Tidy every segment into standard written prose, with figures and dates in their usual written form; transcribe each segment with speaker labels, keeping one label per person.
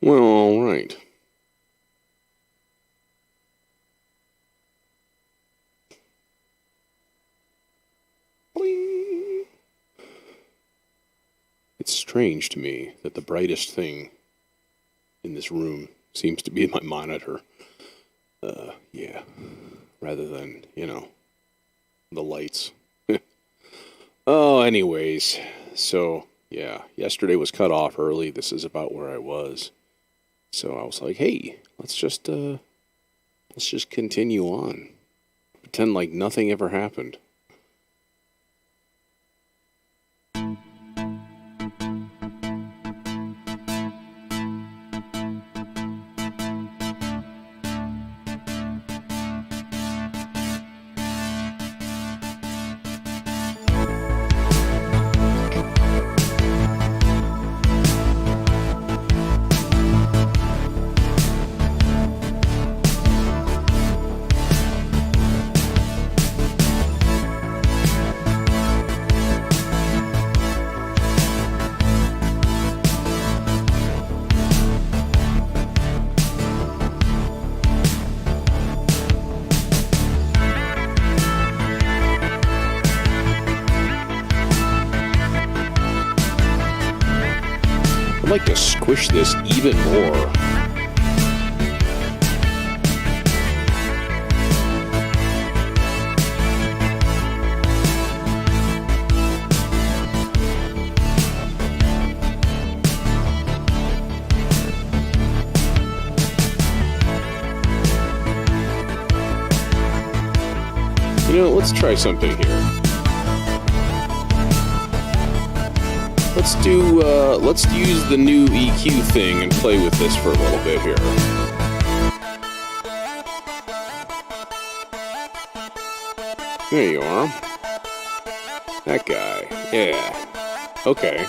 Speaker 1: Well, all right. Boing. It's strange to me that the brightest thing in this room seems to be my monitor. Yeah. Rather than, the lights. Oh, anyways. So, yeah. Yesterday was cut off early. This is about where I was. So I was like, hey, let's just continue on. Pretend like nothing ever happened. I'd like to squish this even more. Let's try something here. Let's use the new EQ thing and play with this for a little bit here. There you are. That guy. Yeah. Okay.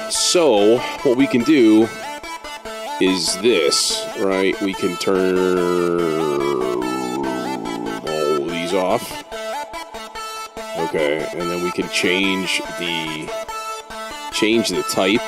Speaker 1: So what we can do is this, right? We can turn all these off. Okay, and then we can change the type.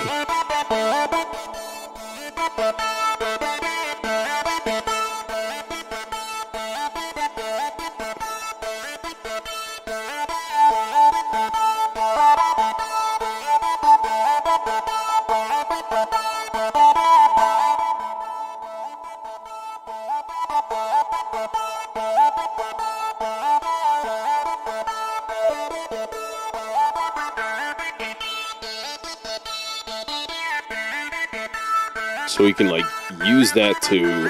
Speaker 1: So we can, use that to...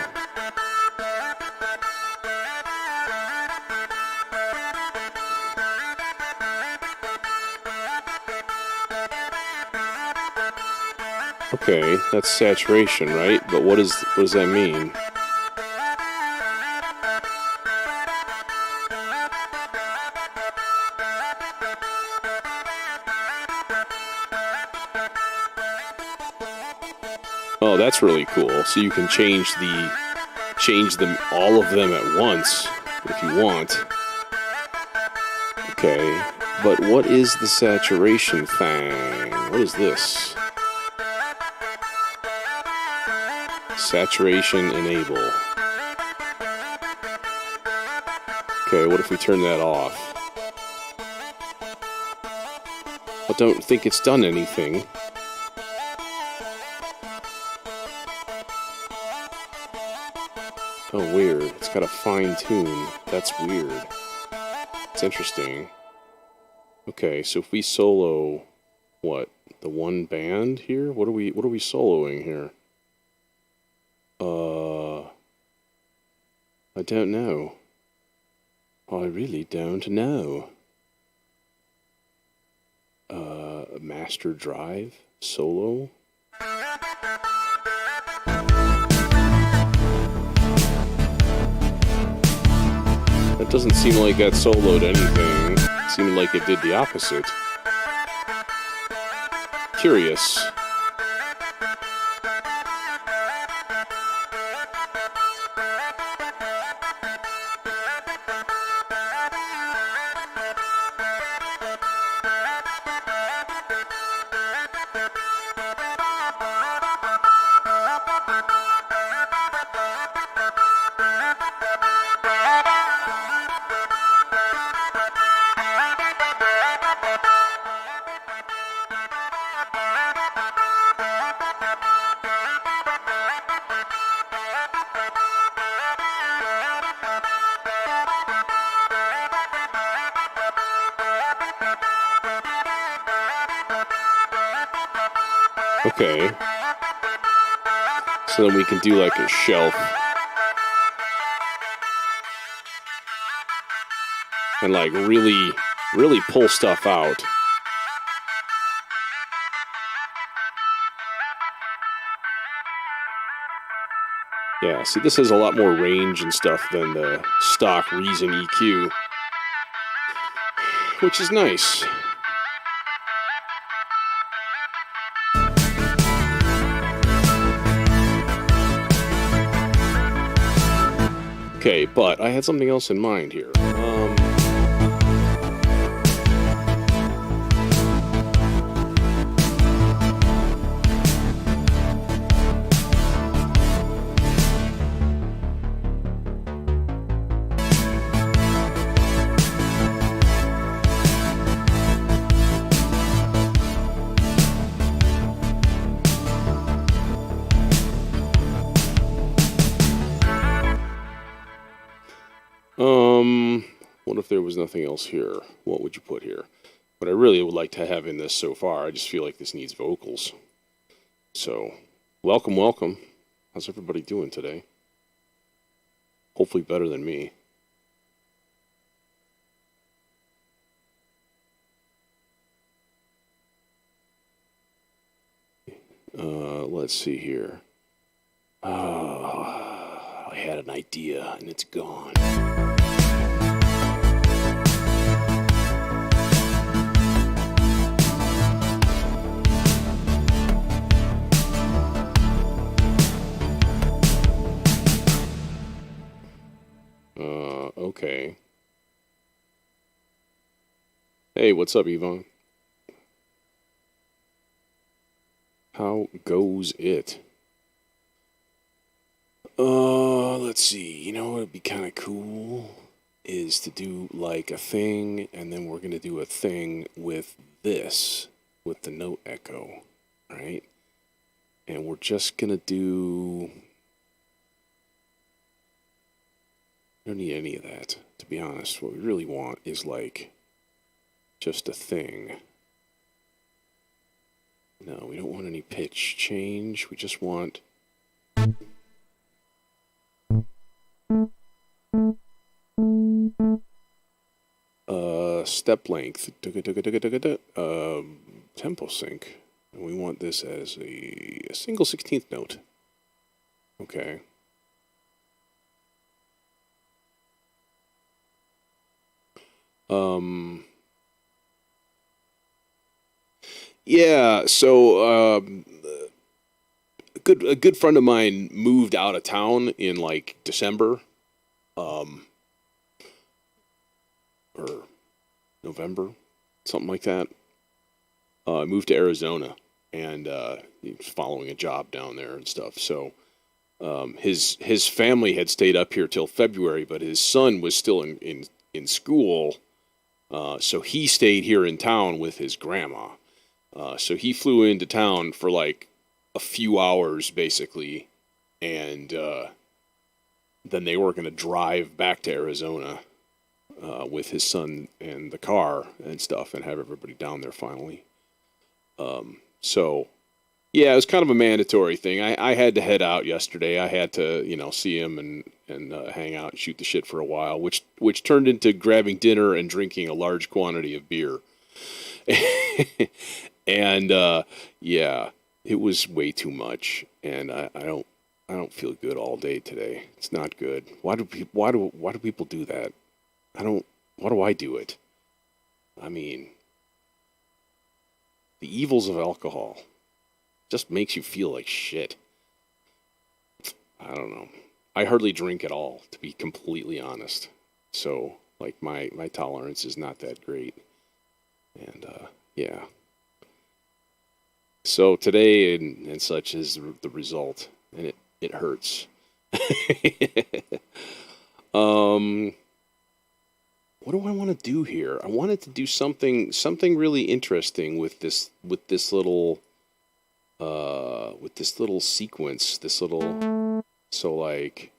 Speaker 1: Okay, that's saturation, right? But what does that mean? Oh, that's really cool. So you can change them, all of them at once, if you want. Okay, but what is the saturation thing? What is this? Saturation enable. Okay, what if we turn that off? I don't think it's done anything. Oh, weird. It's got a fine tune. That's weird. It's interesting. Okay, so if we solo, what? The one band here? What are we soloing here? I don't know. I really don't know. Master Drive? Solo? That doesn't seem like that soloed anything. It seemed like it did the opposite. Curious. Okay. So then we can do like a shelf. And like really pull stuff out. Yeah, see, this has a lot more range and stuff than the stock Reason EQ, which is nice. Okay, but I had something else in mind here. What if there was nothing else here? What would you put here? What I really would like to have in this so far, I just feel like this needs vocals. So, welcome, welcome. How's everybody doing today? Hopefully better than me. Let's see here. I had an idea and it's gone. Okay. Hey, what's up, Yvonne? How goes it? Let's see. You know what would be kind of cool is to do like a thing, and then we're gonna do a thing with this, with the note echo, right? And we're just gonna do. We don't need any of that, to be honest. What we really want is like just a thing. No, we don't want any pitch change. We just want step length, tempo sync, and we want this as a single 16th note. Okay. Yeah, so a good friend of mine moved out of town in like December, or November, something like that. Moved to Arizona, and he was following a job down there and stuff. So his family had stayed up here till February, but his son was still in school, so he stayed here in town with his grandma. So he flew into town for like a few hours, basically, and then they were going to drive back to Arizona with his son and the car and stuff, and have everybody down there finally. So, yeah, it was kind of a mandatory thing. I had to head out yesterday. I had to, see him and hang out and shoot the shit for a while, which turned into grabbing dinner and drinking a large quantity of beer. And yeah, it was way too much, and I don't feel good all day today. It's not good. Why do people do that? Why do I do it? I mean, the evils of alcohol just makes you feel like shit. I don't know. I hardly drink at all, to be completely honest. So, like, my tolerance is not that great. And yeah. So today and such is the result, and it hurts. What do I want to do here? I wanted to do something really interesting with this little sequence, so like.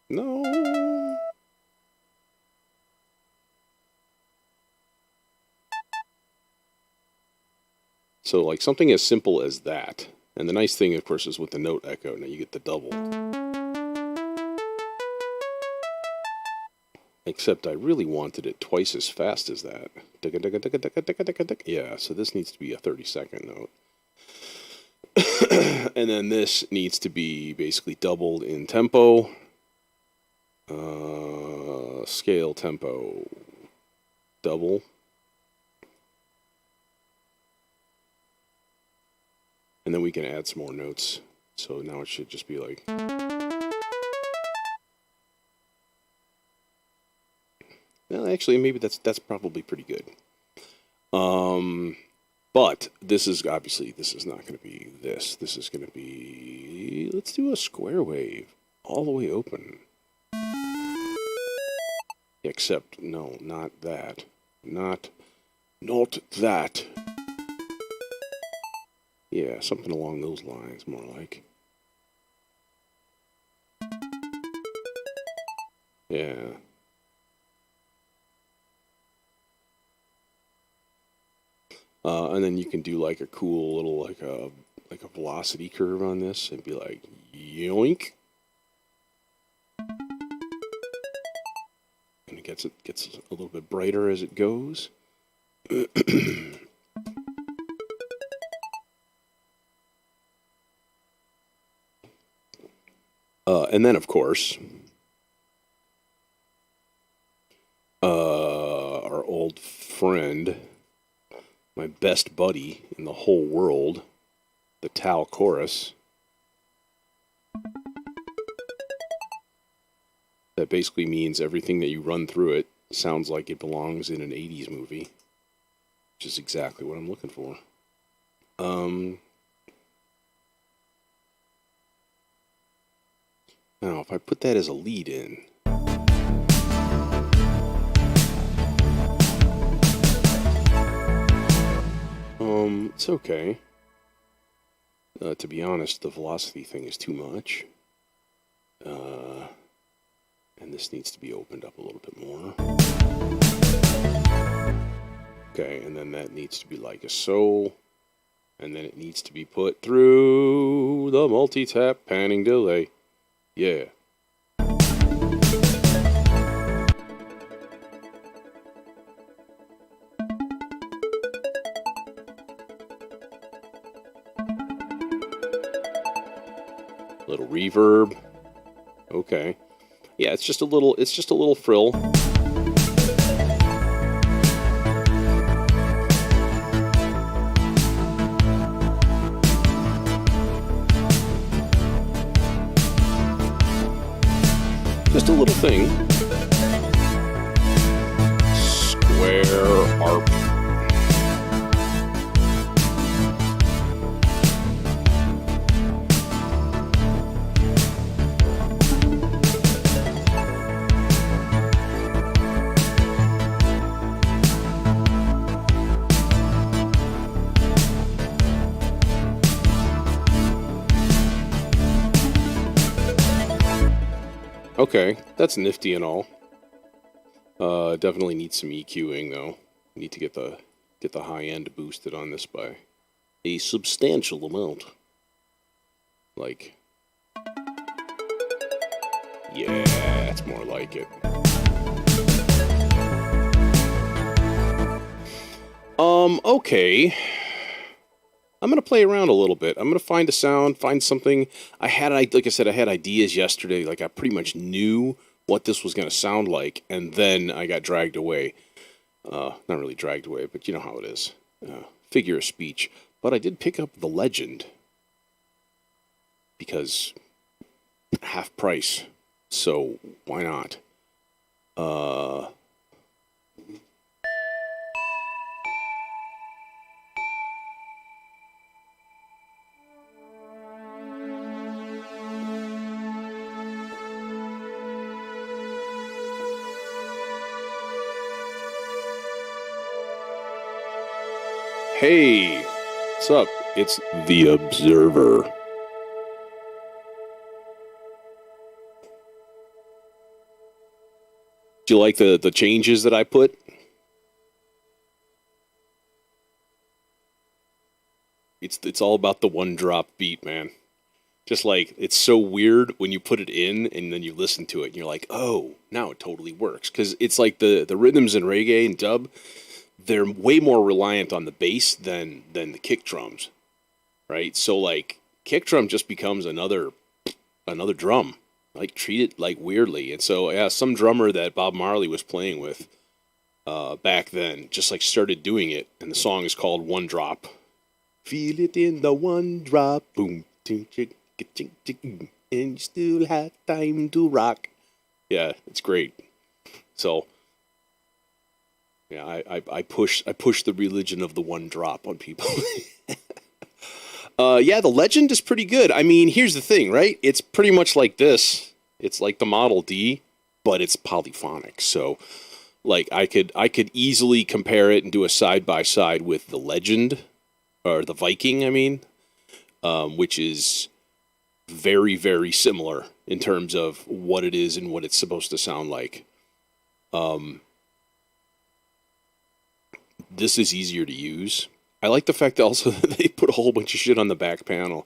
Speaker 1: No. So like something as simple as that. And the nice thing, of course, is with the note echo, now you get the double. Except I really wanted it twice as fast as that. Yeah, so this needs to be a 30-second note. And then this needs to be basically doubled in tempo. Scale tempo. Double. And then we can add some more notes. So now it should just be like... Well, actually, maybe that's probably pretty good. But this is obviously, this is not going to be this. This is going to be... Let's do a square wave. All the way open. Except, no, not that. Not that. Yeah, something along those lines, more like. Yeah. And then you can do like a cool little like a velocity curve on this and be like yoink. And it gets a little bit brighter as it goes. And then of course our old friend, my best buddy in the whole world, the Tau chorus. That basically means everything that you run through it sounds like it belongs in an 80s movie, which is exactly what I'm looking for. Now, if I put that as a lead in, it's okay. To be honest, the velocity thing is too much. And this needs to be opened up a little bit more. Okay, and then that needs to be like a so. And then it needs to be put through the multi-tap panning delay. Yeah. Little reverb. Okay. Yeah, it's just a little frill. Just a little thing. Square arp. Okay, that's nifty and all. Definitely needs some EQing though. Need to get the high end boosted on this by a substantial amount. Like, yeah, that's more like it. Okay. I'm gonna play around a little bit. I'm gonna find a sound, find something. Like I said, I had ideas yesterday. Like I pretty much knew what this was gonna sound like, and then I got dragged away. Not really dragged away, but you know how it is. Figure of speech. But I did pick up The Legend because half price. So why not? Hey, what's up? It's The Observer. Do you like the changes that I put? It's all about the one drop beat, man. Just like, it's so weird when you put it in and then you listen to it and you're like, oh, now it totally works. Because it's like the rhythms in reggae and dub, they're way more reliant on the bass than the kick drums, right? So like, kick drum just becomes another drum. Like, treat it like weirdly. And so, yeah, some drummer that Bob Marley was playing with back then just like started doing it. And the song is called One Drop. Feel it in the one drop, boom, ting, ting, ting, ting, and you still have time to rock. Yeah, it's great. So, yeah, I push the religion of the one drop on people. Yeah, the Legend is pretty good. I mean, here's the thing, right? It's pretty much like this. It's like the Model D, but it's polyphonic. So, like, I could easily compare it and do a side by side with the Legend. Or the Viking, I mean, which is very, very similar in terms of what it is and what it's supposed to sound like. This is easier to use. I like the fact that also they put a whole bunch of shit on the back panel.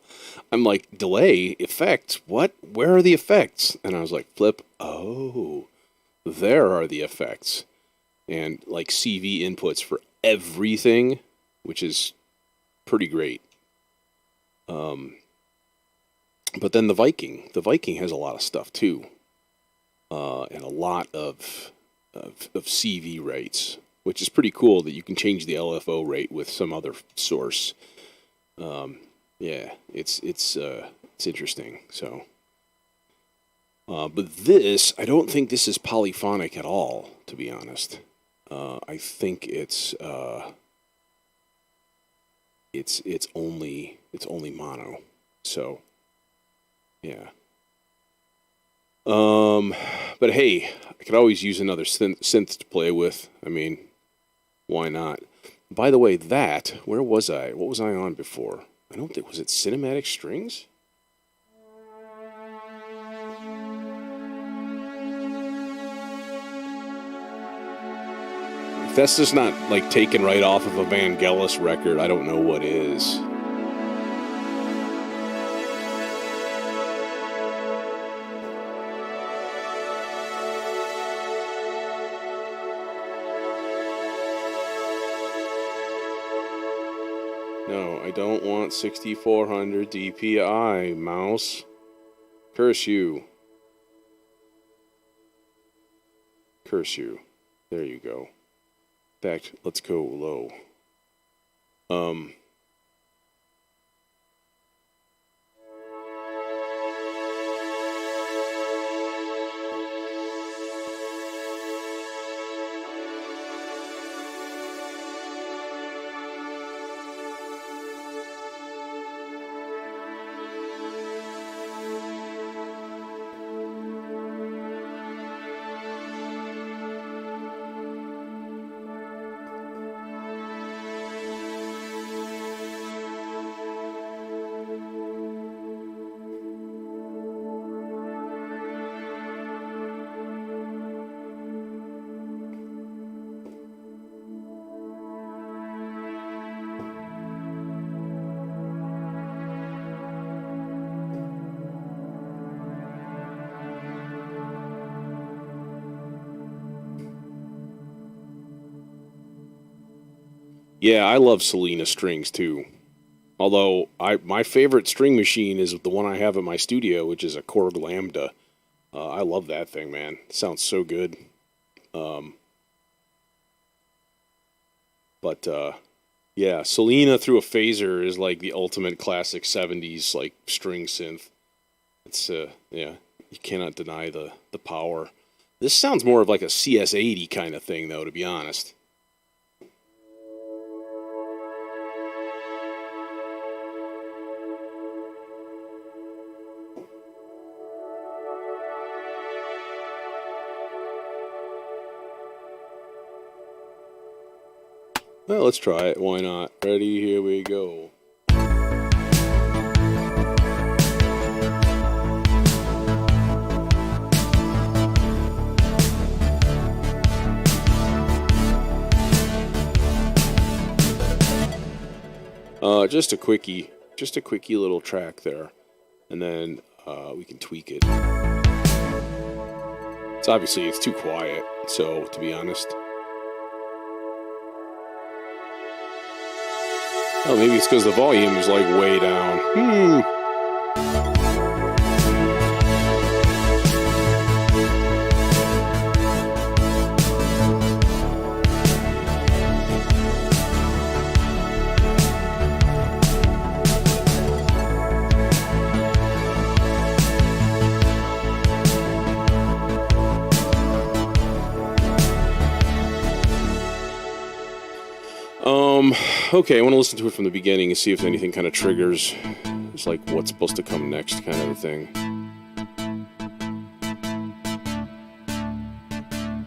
Speaker 1: I'm like, delay, effects, what? Where are the effects? And I was like, flip, oh, there are the effects. And like CV inputs for everything, which is pretty great. But then the Viking has a lot of stuff too, and a lot of CV rates, which is pretty cool that you can change the LFO rate with some other source. Yeah, it's interesting. So, but this, I don't think this is polyphonic at all, to be honest. I think it's only mono. So, yeah. But hey, I could always use another synth to play with. I mean, why not? By the way, where was I? What was I on before? I don't think, was it Cinematic Strings? If that's just not like taken right off of a Vangelis record, I don't know what is. No, I don't want 6400 DPI, mouse. Curse you. Curse you. There you go. In fact, let's go low. Yeah, I love Selena strings too. Although my favorite string machine is the one I have in my studio, which is a Korg Lambda. I love that thing, man. It sounds so good. Yeah, Selena through a phaser is like the ultimate classic 70s like string synth. It's yeah, you cannot deny the power. This sounds more of like a CS80 kind of thing though, to be honest. Well, let's try it. Why not? Ready? Here we go. Just a quickie little track there, and then we can tweak it. It's obviously it's too quiet, so to be honest. Oh, maybe it's because the volume is like way down. Okay, I want to listen to it from the beginning and see if anything kind of triggers. It's like what's supposed to come next kind of a thing.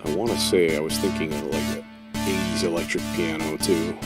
Speaker 1: I want to say I was thinking of like an 80s electric piano too.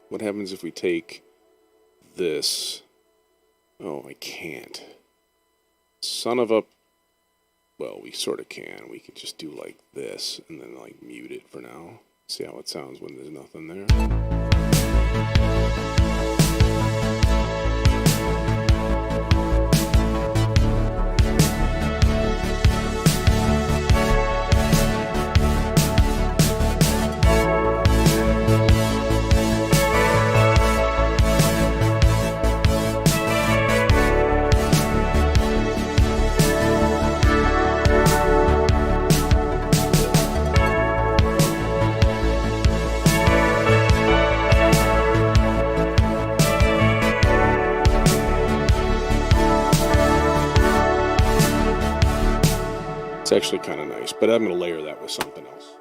Speaker 1: What happens if we take this? Oh, I can't. Son of a... Well, we sort of can. We can just do like this and then like mute it for now. See how it sounds when there's nothing there. It's actually kind of nice, but I'm going to layer that with something else.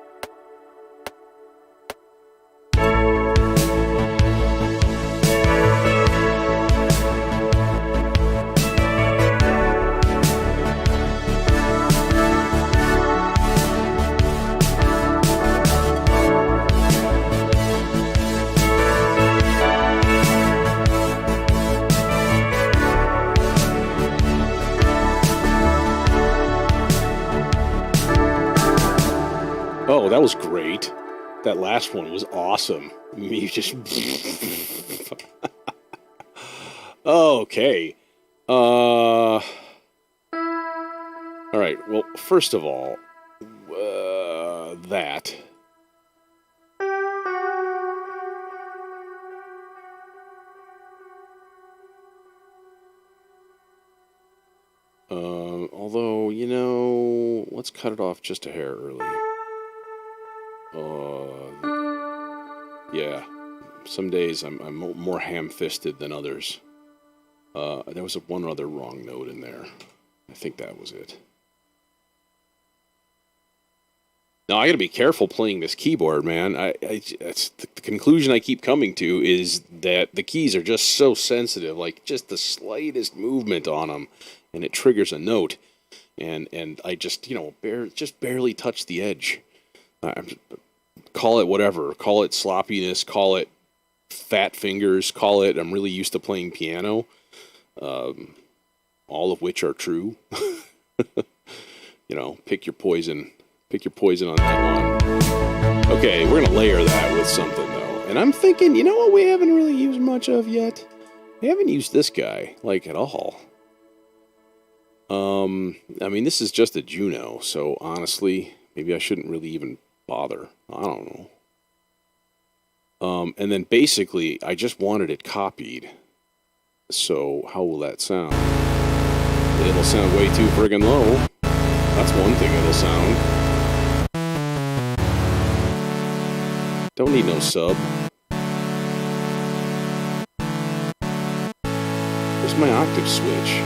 Speaker 1: Oh, that was great. That last one was awesome. You just... Okay. All right. Well, first of all, that. Although, you know, let's cut it off just a hair early. Yeah, some days I'm more ham-fisted than others. There was one other wrong note in there. I think that was it. Now I got to be careful playing this keyboard, man. That's the conclusion I keep coming to is that the keys are just so sensitive, like just the slightest movement on them, and it triggers a note, and I just just barely touch the edge. Call it whatever, call it sloppiness, call it fat fingers, call it I'm really used to playing piano, all of which are true. Pick your poison. Pick your poison on that one. Okay, we're going to layer that with something, though. And I'm thinking, you know what we haven't really used much of yet? We haven't used this guy, like, at all. I mean, this is just a Juno, so honestly, maybe I shouldn't really even bother. I don't know. And then basically, I just wanted it copied. So how will that sound? It'll sound way too friggin' low. That's one thing it'll sound. Don't need no sub. Where's my octave switch?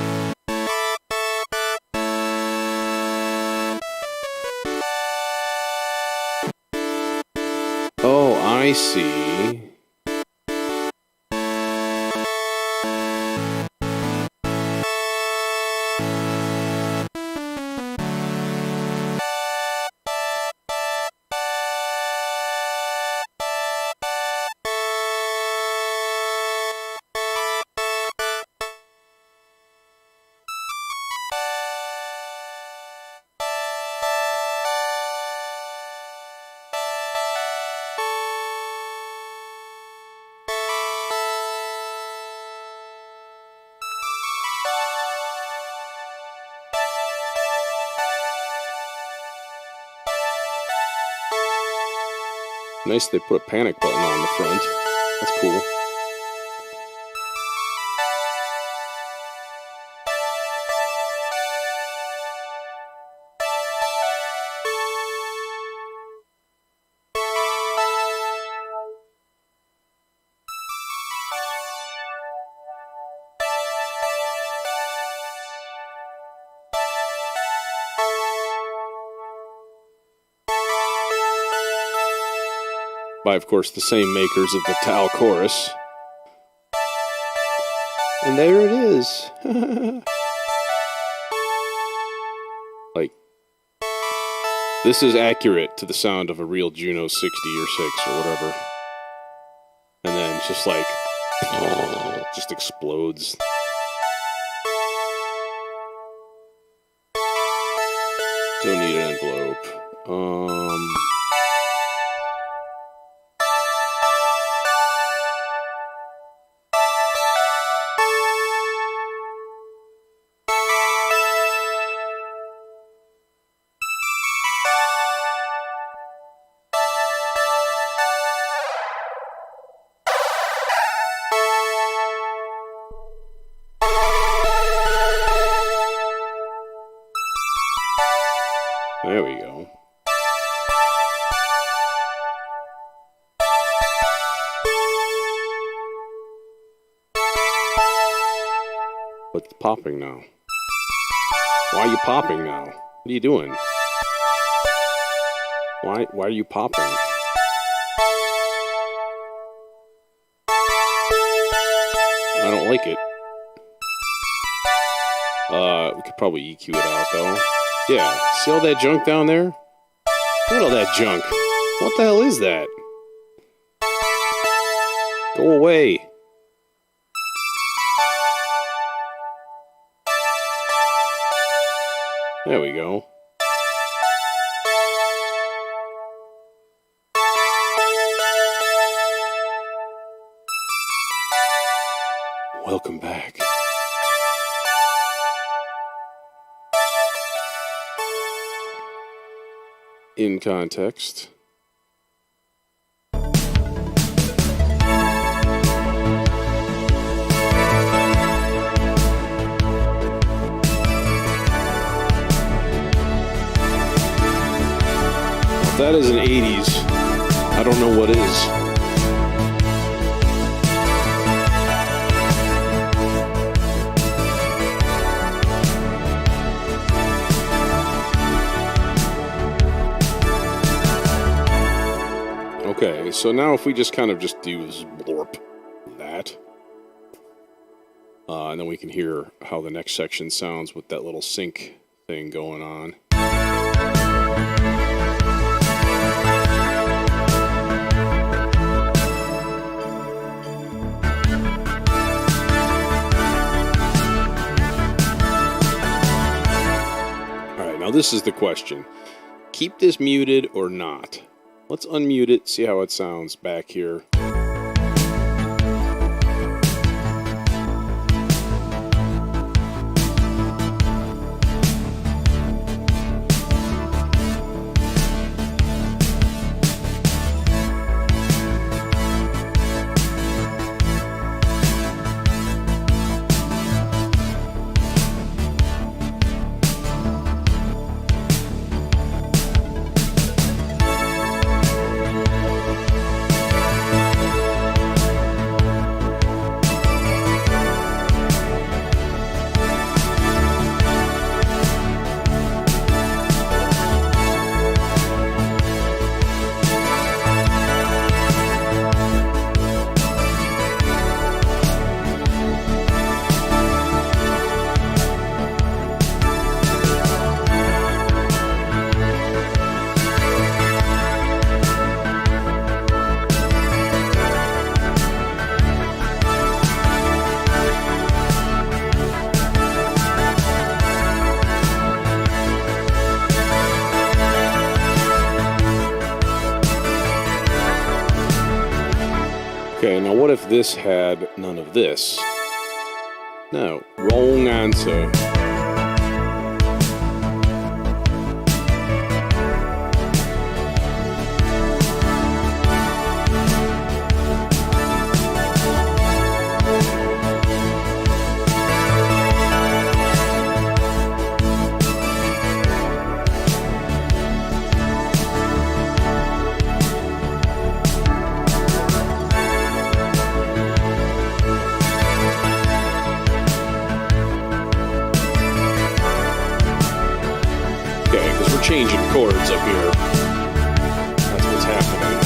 Speaker 1: Oh, I see. Nice they put a panic button on the front. That's cool. By, of course, the same makers of the Tau Chorus. And there it is. Like, this is accurate to the sound of a real Juno 60 or 6 or whatever. And then it's just like, just explodes. Don't need an envelope. There we go. What's popping now? Why are you popping now? What are you doing? Why are you popping? I don't like it. We could probably EQ it out though. Yeah, see all that junk down there? Look at all that junk. What the hell is that? Go away. There we go. Welcome back. In context. If that is an 80s, I don't know what is. Okay, so now if we just kind of just do this blorp, that, and then we can hear how the next section sounds with that little sync thing going on. Alright, now this is the question. Keep this muted or not? Let's unmute it, see how it sounds back here. Okay, now what if this had none of this? No, wrong answer. Changing chords up here. That's what's happening.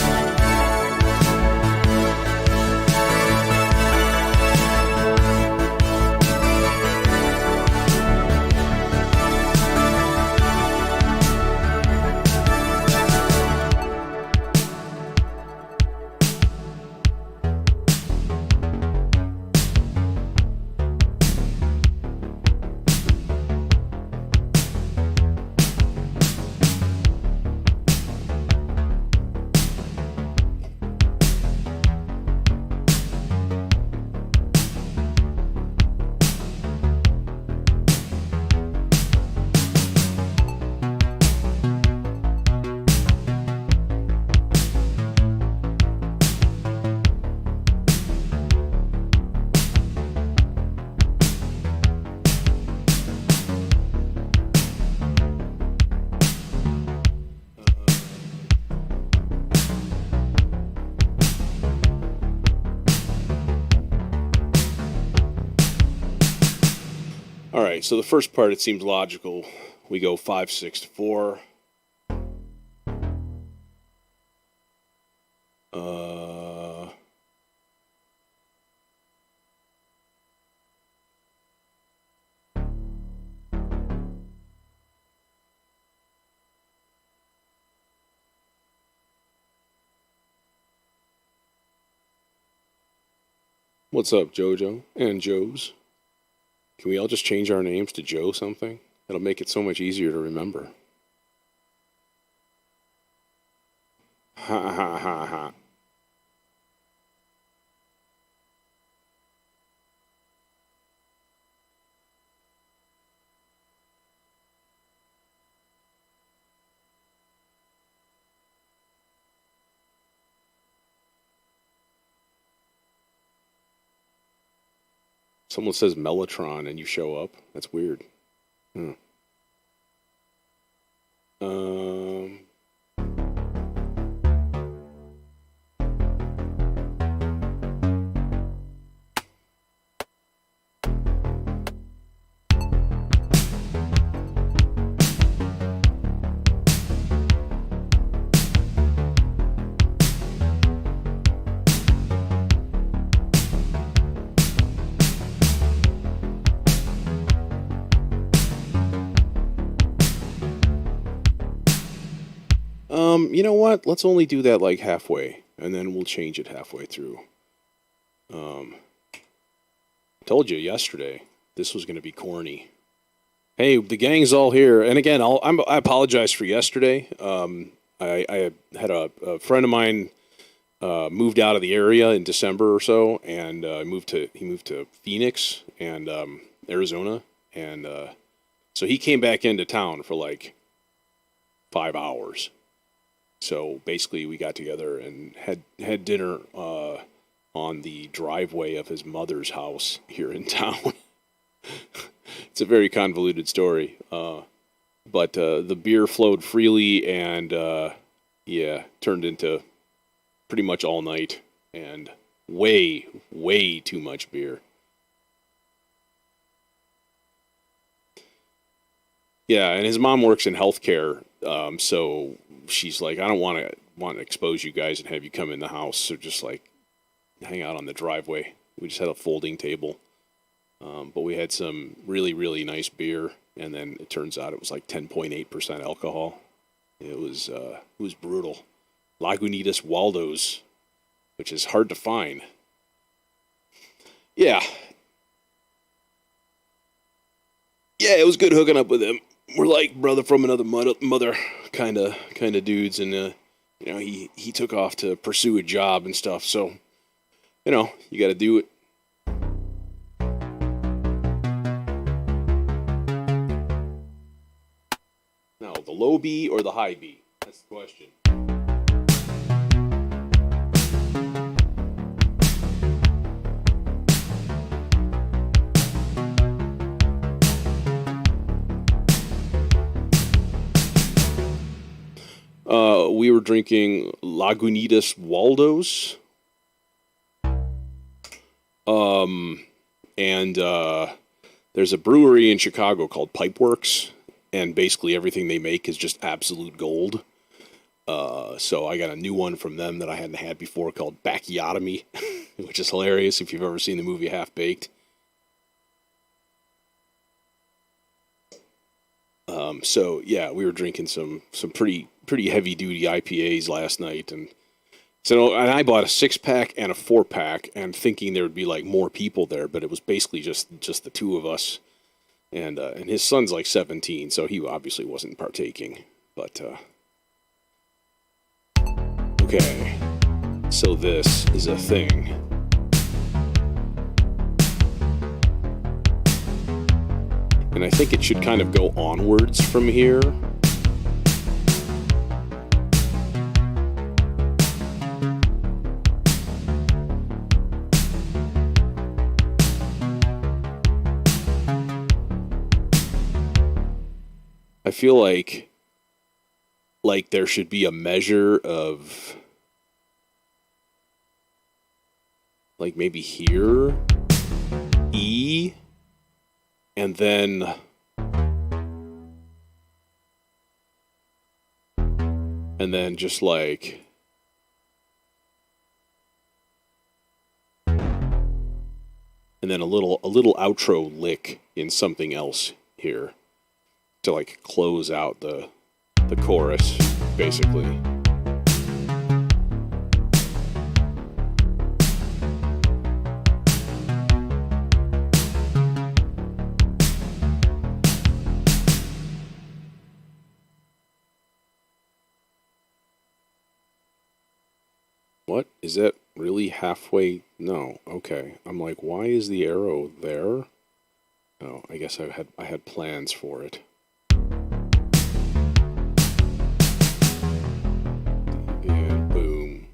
Speaker 1: Alright, so the first part, it seems logical. We go 5, 6 to 4. What's up, Jojo and Joes? Can we all just change our names to Joe something? It'll make it so much easier to remember. Ha ha ha ha. Someone says Mellotron and you show up. That's weird. You know what? Let's only do that like halfway, and then we'll change it halfway through. Told you yesterday this was going to be corny. Hey, the gang's all here, and again, I apologize for yesterday. I had a friend of mine moved out of the area in December or so, and he moved to Phoenix and Arizona, and so he came back into town for like 5 hours. So basically, we got together and had dinner on the driveway of his mother's house here in town. It's a very convoluted story, but the beer flowed freely, and turned into pretty much all night, and way too much beer. Yeah, and his mom works in healthcare, so she's like, I don't want to expose you guys and have you come in the house, so just like hang out on the driveway. We just had a folding table, but we had some really nice beer, and then it turns out it was like 10.8% alcohol. It was brutal. Lagunitas Waldos, which is hard to find. Yeah, it was good hooking up with him. We're like brother from another mother kind of dudes, and he took off to pursue a job and stuff. So you got to do it. Now, the low B or the high B? That's the question. We were drinking Lagunitas Waldos. And there's a brewery in Chicago called Pipeworks, and basically everything they make is just absolute gold. So I got a new one from them that I hadn't had before called Bacchiotomy, which is hilarious if you've ever seen the movie Half Baked. So yeah, we were drinking some pretty heavy duty IPAs last night, and I bought a 6-pack and a 4-pack, and thinking there would be like more people there, but it was basically just the two of us, and his son's like 17, so he obviously wasn't partaking. But okay, so this is a thing. And I think it should kind of go onwards from here. I feel like there should be a measure of like maybe here, E, and then just like and then a little outro lick in something else here to like close out the chorus, basically. What? Is that really halfway? No. Okay. I'm like, why is the arrow there? Oh, I guess I had plans for it. And boom.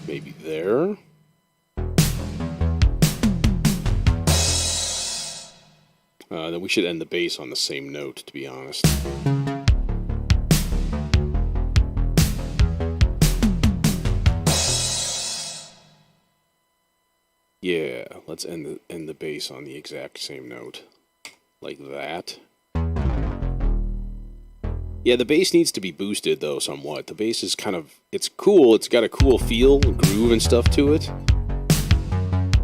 Speaker 1: maybe there. Then we should end the bass on the same note, to be honest. Yeah, let's end the bass on the exact same note. Like that. Yeah, the bass needs to be boosted, though, somewhat. The bass is kind of... It's cool. It's got a cool feel and groove and stuff to it.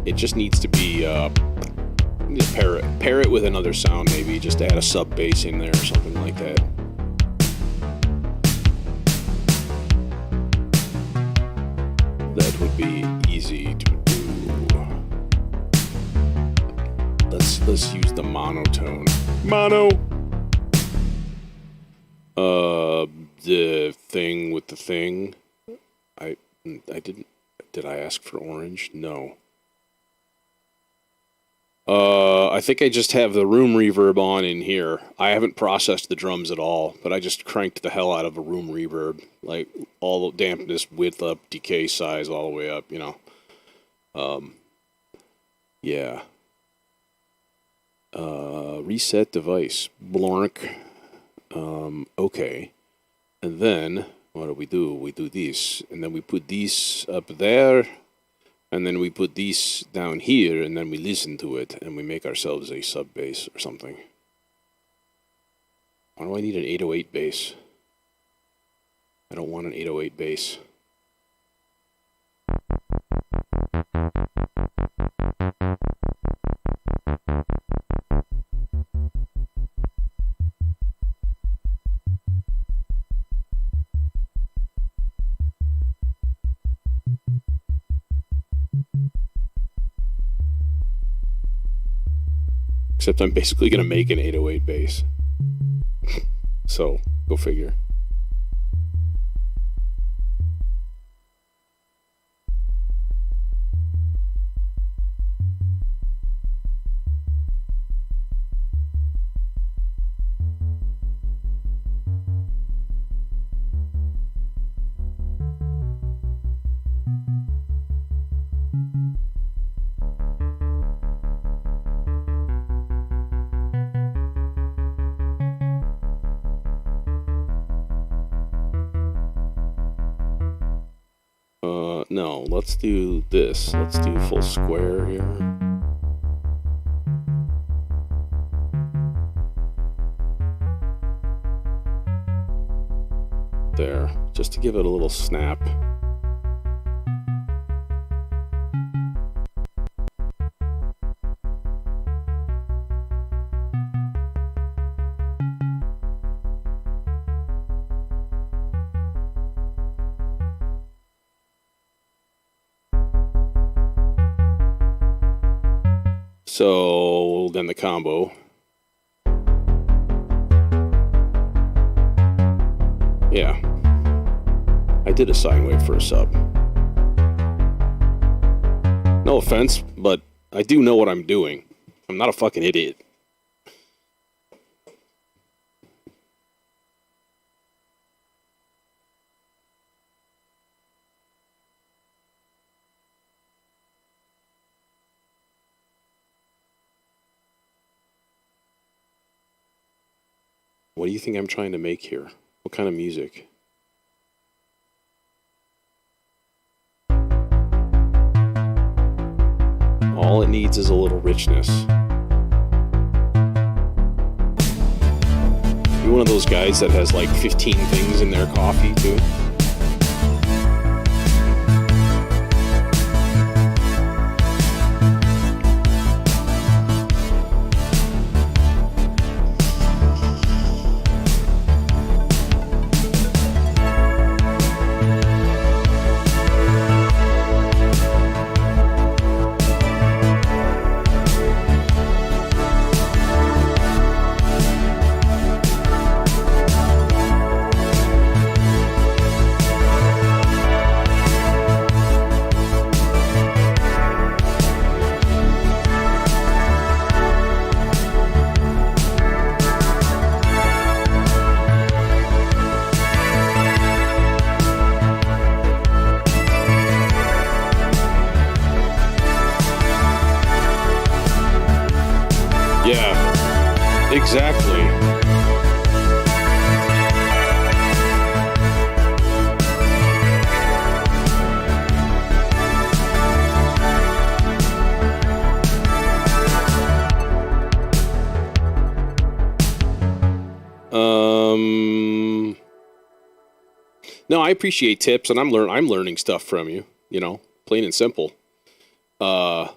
Speaker 1: It just needs to be... pair it with another sound, maybe. Just add a sub-bass in there or something like that. That would be easy to do. Let's use the monotone. Mono! The thing with the thing. I didn't... Did I ask for orange? No. I think I just have the room reverb on in here. I haven't processed the drums at all, but I just cranked the hell out of a room reverb. Like, all the dampness, width up, decay size, all the way up, you know. Yeah. Reset device. Blank. Okay. And then, what do? We do this. And then we put these up there. And then we put these down here. And then we listen to it. And we make ourselves a sub bass or something. Why do I need an 808 bass? I don't want an 808 bass. Except I'm basically going to make an 808 bass. So, go figure. No, let's do this. Let's do full square here. There, just to give it a little snap. So then the combo. Yeah. I did a sine wave for a sub. No offense, but I do know what I'm doing. I'm not a fucking idiot. What do you think I'm trying to make here? What kind of music? All it needs is a little richness. You one of those guys that has like 15 things in their coffee too? Yeah, exactly. No, I appreciate tips, and I'm learning stuff from you. You know, plain and simple. Uh,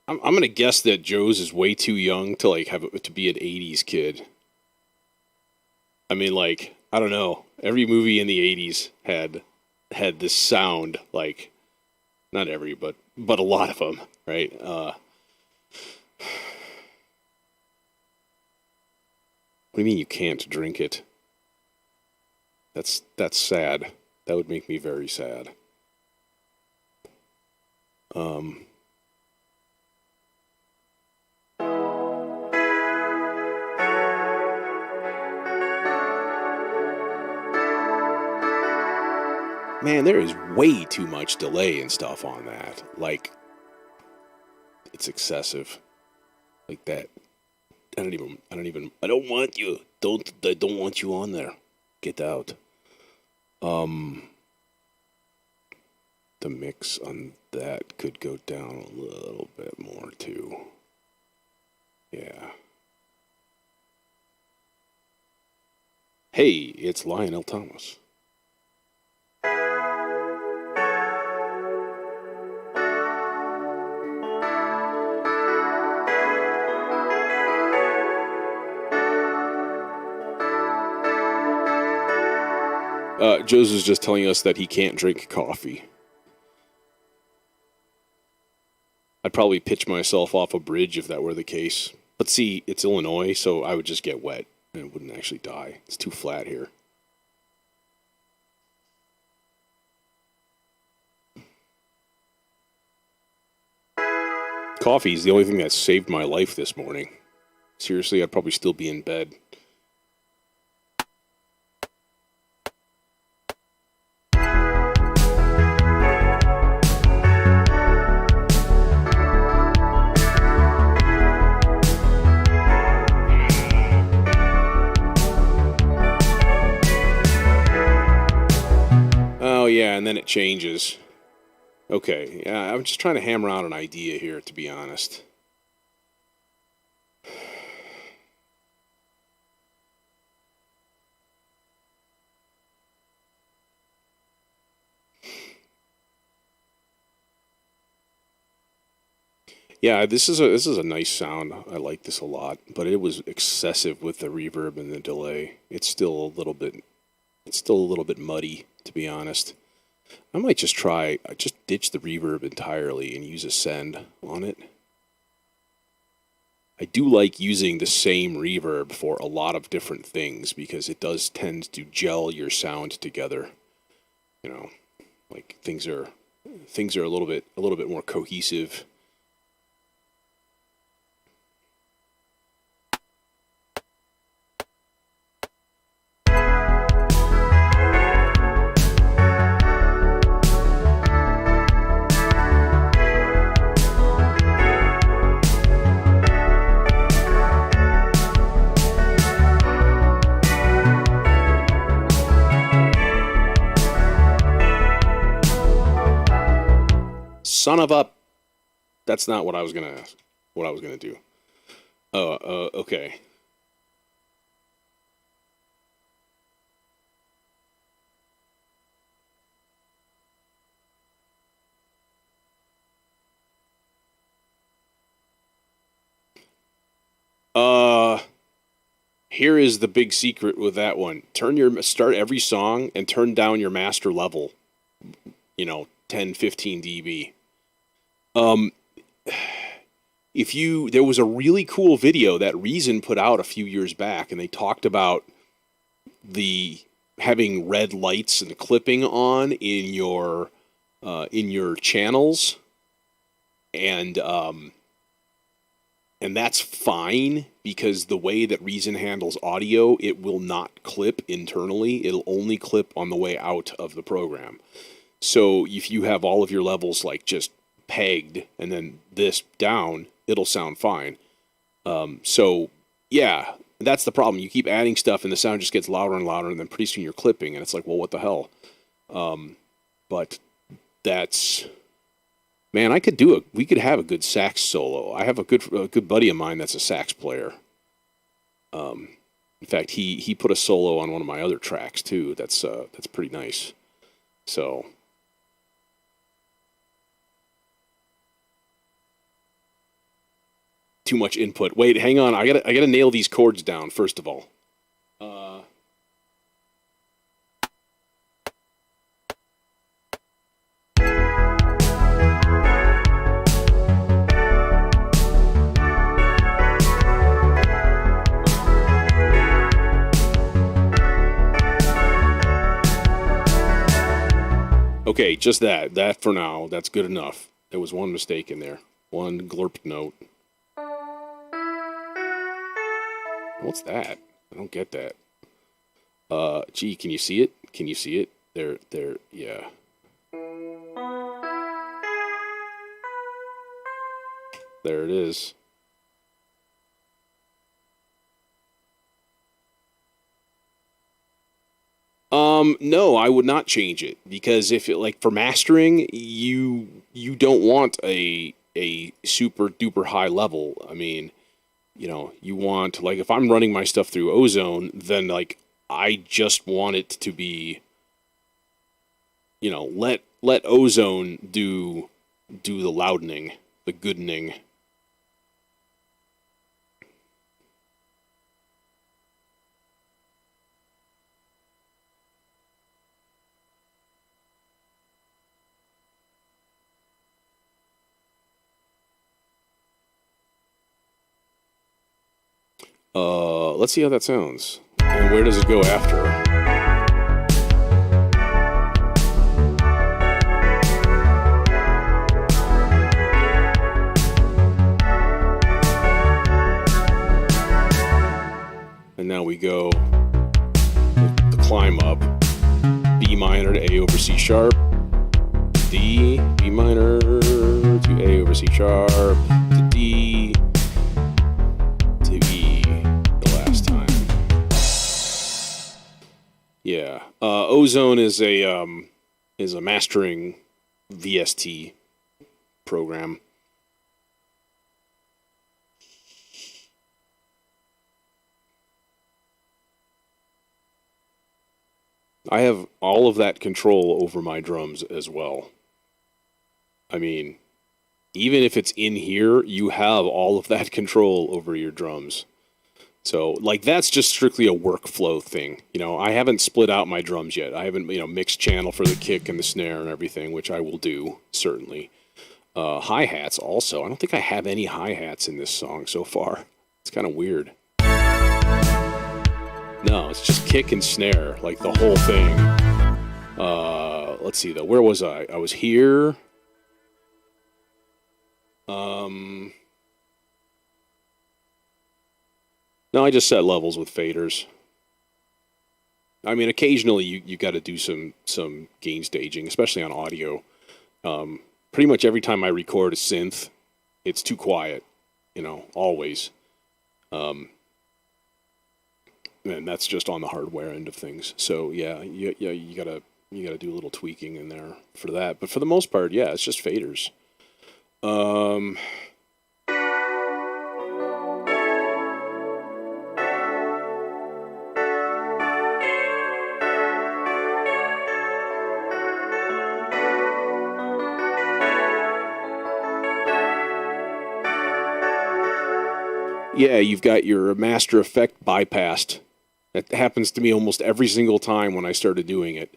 Speaker 1: I'm gonna guess that Joe's is way too young to like have to be an '80s kid. I mean, like, I don't know. Every movie in the '80s had this sound, like, not every, but a lot of them, right? What do you mean you can't drink it? That's sad. That would make me very sad. Um, Man, there is way too much delay and stuff on that. Like, it's excessive. Like that. I don't want you. I don't want you on there. Get out. Um, the mix on that could go down a little bit more too. Yeah. Hey, it's Lionel Thomas. Joe's is just telling us that he can't drink coffee. I'd probably pitch myself off a bridge if that were the case. But see, it's Illinois, so I would just get wet and wouldn't actually die. It's too flat here. Coffee is the only thing that saved my life this morning. Seriously, I'd probably still be in bed. Oh, yeah, and then it changes. Okay, yeah, I'm just trying to hammer out an idea here, to be honest. Yeah, this is a nice sound. I like this a lot, but it was excessive with the reverb and the delay. It's still a little bit muddy, to be honest. I might just ditch the reverb entirely and use a send on it. I do like using the same reverb for a lot of different things because it does tend to gel your sound together. You know, like things are a little bit more cohesive. Son of a... That's not what I was gonna do. Okay. Here is the big secret with that one. Start every song and turn down your master level. 10, 15 dB. There was a really cool video that Reason put out a few years back, and they talked about having red lights and clipping on in your channels, and that's fine because the way that Reason handles audio, it will not clip internally. It'll only clip on the way out of the program. So if you have all of your levels like just pegged and then this down, it'll sound fine. So yeah, that's the problem. You keep adding stuff, and the sound just gets louder and louder, and then pretty soon you're clipping, and it's like, well, what the hell? But that's, man, we could have a good sax solo. I have a good buddy of mine that's a sax player. In fact, he put a solo on one of my other tracks too. That's pretty nice. So. Too much input. Wait, hang on. I gotta nail these chords down first of all. Okay, just that. That for now. That's good enough. There was one mistake in there. One glurped note. What's that? I don't get that. Gee, can you see it? Can you see it? There, yeah. There it is. No, I would not change it because if it, like for mastering, you don't want a super duper high level. I mean, you know, you want, like, if I'm running my stuff through Ozone, then like I just want it to be, you know, let Ozone do the loudening, the goodening. Let's see how that sounds. And where does it go after? And now we go the climb up. B minor to A over C sharp. D, B minor to A over C sharp, to D, to E the last time. Yeah. Ozone is a mastering VST program. I have all of that control over my drums as well. I mean, even if it's in here, you have all of that control over your drums. So, like, that's just strictly a workflow thing. You know, I haven't split out my drums yet. I haven't, mixed channel for the kick and the snare and everything, which I will do, certainly. Hi-hats also. I don't think I have any hi-hats in this song so far. It's kind of weird. No, it's just kick and snare, like the whole thing. Let's see, though. Where was I? I was here. No, I just set levels with faders. I mean, occasionally you got to do some gain staging, especially on audio. Pretty much every time I record a synth, it's too quiet, always. And that's just on the hardware end of things. So yeah, you gotta do a little tweaking in there for that. But for the most part, yeah, it's just faders. Yeah, you've got your master effect bypassed. That happens to me almost every single time when I started doing it.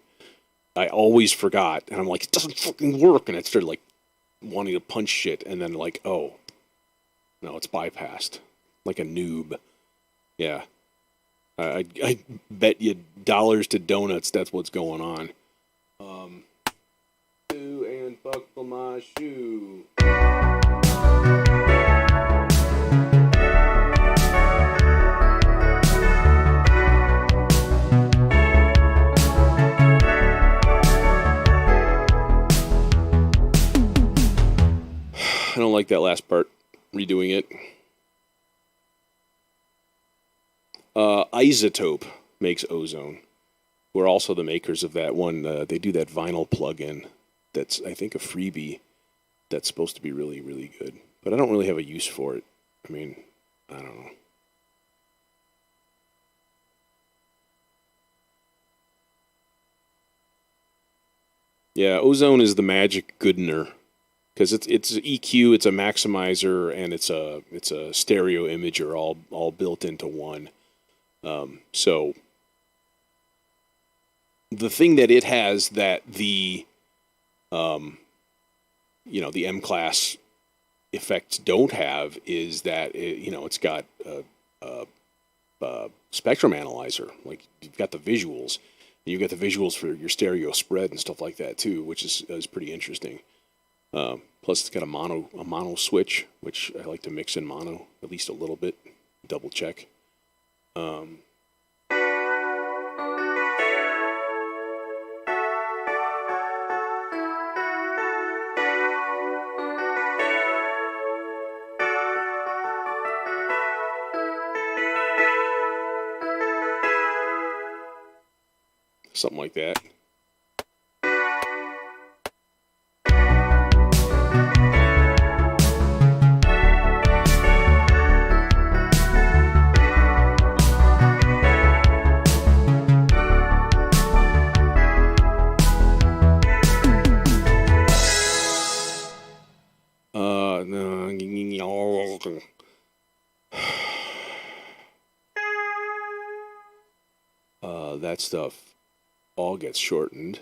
Speaker 1: I always forgot, and I'm like, it doesn't fucking work, and I started like wanting to punch shit, and then like, oh, no, it's bypassed, like a noob. Yeah, I bet you dollars to donuts that's what's going on. And buckle my shoe. I don't like that last part. Redoing it. Isotope makes Ozone. We're also the makers of that one. They do that vinyl plug-in that's, I think, a freebie that's supposed to be really, really good. But I don't really have a use for it. I mean, I don't know. Yeah, Ozone is the magic goodener because it's EQ, it's a maximizer, and it's a stereo imager all built into one. So the thing that it has that the the M class effects don't have is that it's got a spectrum analyzer. Like you've got the visuals. You've got the visuals for your stereo spread and stuff like that too, which is pretty interesting. Plus, it's got a mono switch, which I like to mix in mono at least a little bit. Double check. Something like that. That stuff all gets shortened.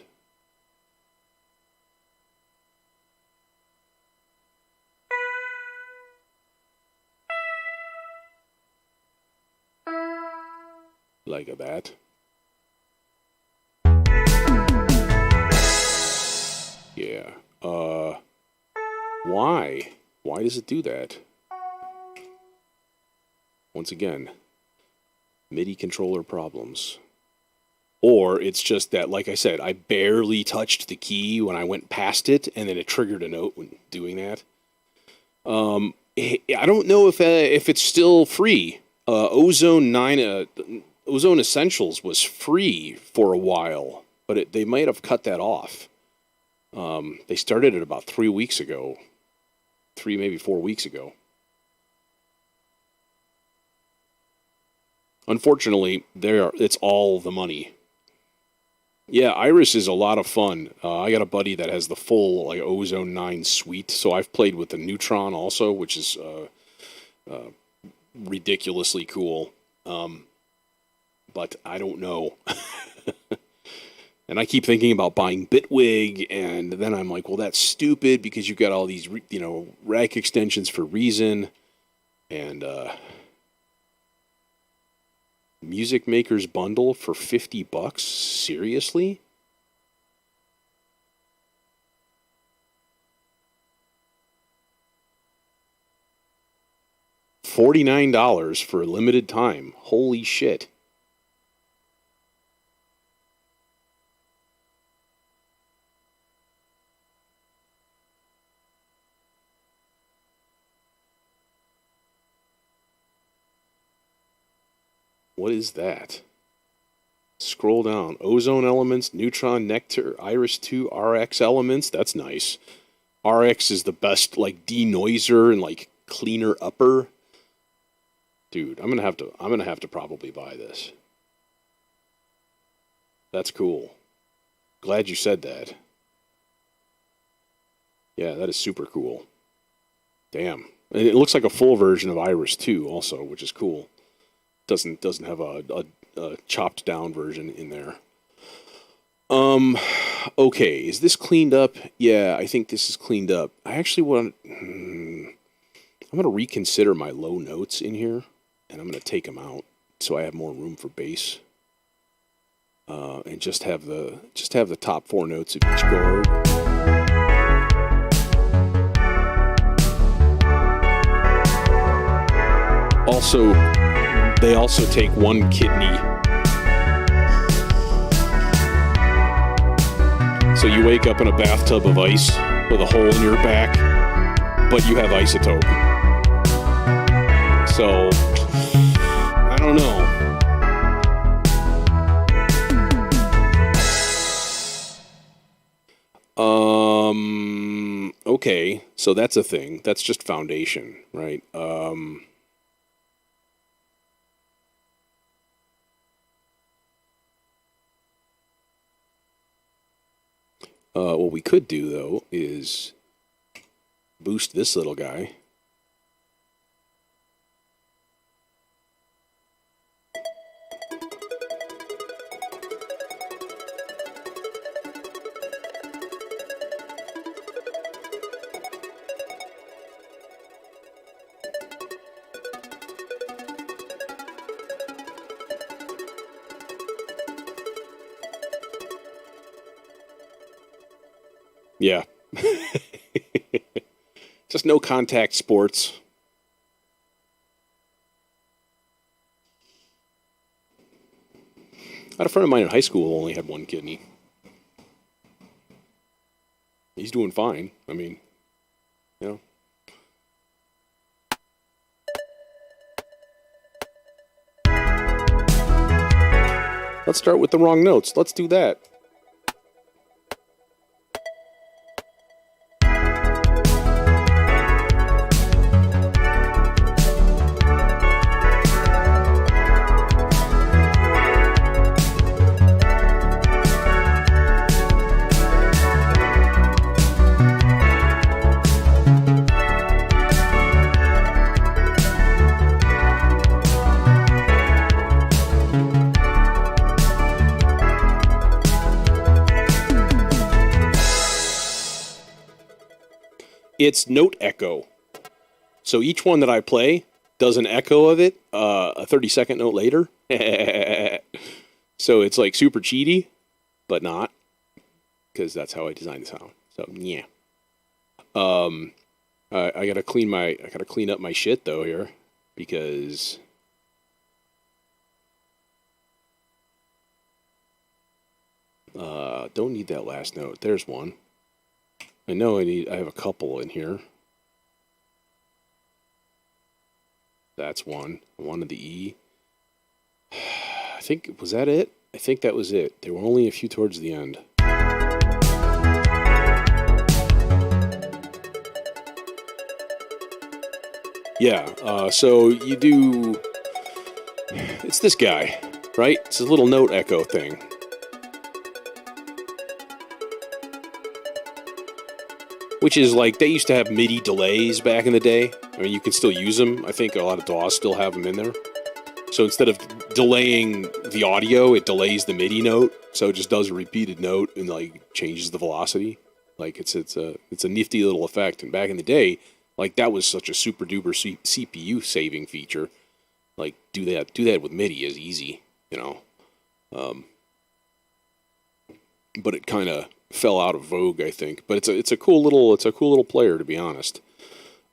Speaker 1: Like that. Yeah. Why? Why does it do that? Once again, MIDI controller problems. Or it's just that, like I said, I barely touched the key when I went past it, and then it triggered a note when doing that. I don't know if it's still free. Ozone Essentials was free for a while, but they might have cut that off. They started it about 3 weeks ago. 3, maybe 4 weeks ago. Unfortunately, it's all the money. Yeah, Iris is a lot of fun. I got a buddy that has the full Ozone 9 suite, so I've played with the Neutron also, which is ridiculously cool. But I don't know. And I keep thinking about buying Bitwig, and then I'm like, well, that's stupid because you've got all these, rack extensions for Reason, and Music Maker's bundle for $50? Seriously? $49 for a limited time. Holy shit. What is that? Scroll down. Ozone elements, Neutron, Nectar, Iris 2, RX elements. That's nice. RX is the best, denoiser and cleaner upper. Dude, I'm gonna have to probably buy this. That's cool. Glad you said that. Yeah, that is super cool. Damn. And it looks like a full version of Iris 2 also, which is cool. Doesn't have a chopped down version in there. Okay, is this cleaned up? Yeah, I think this is cleaned up. I actually want I'm going to reconsider my low notes in here, and I'm going to take them out so I have more room for bass. And just have the top 4 notes of each chord. Also, they also take one kidney. So you wake up in a bathtub of ice with a hole in your back, but you have Isotope. So, I don't know. okay, so that's a thing. That's just foundation, right? What we could do, though, is boost this little guy. Yeah. Just no contact sports. I had a friend of mine in high school who only had one kidney. He's doing fine. I mean, you know. Let's start with the wrong notes. Let's do that. It's note echo. So each one that I play does an echo of it a 30-second note later. So it's like super cheaty, but not, because that's how I designed the sound. So yeah. I gotta clean up my shit though here, because don't need that last note. There's one. I know I have a couple in here. That's one. I wanted the E. I think, was that it? I think that was it. There were only a few towards the end. Yeah, so you do, it's this guy, right? It's a little note echo thing. Which is like, they used to have MIDI delays back in the day. I mean, you can still use them. I think a lot of DAWs still have them in there. So instead of delaying the audio, it delays the MIDI note. So it just does a repeated note and like changes the velocity. Like it's a nifty little effect. And back in the day, like that was such a super duper CPU saving feature. Like do that with MIDI is easy, you know. But it kind of fell out of vogue, I think. But it's a cool little player, to be honest.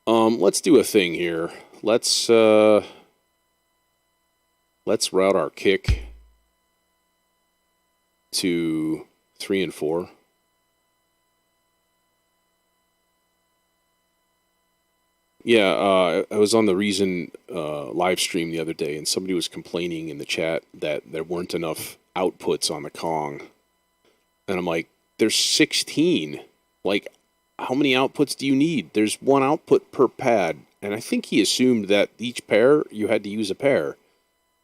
Speaker 1: Let's do a thing here. Let's route our kick to 3 and 4. Yeah, I was on the Reason live stream the other day, and somebody was complaining in the chat that there weren't enough outputs on the Kong. And I'm like, there's 16. Like, how many outputs do you need? There's one output per pad. And I think he assumed that each pair, you had to use a pair.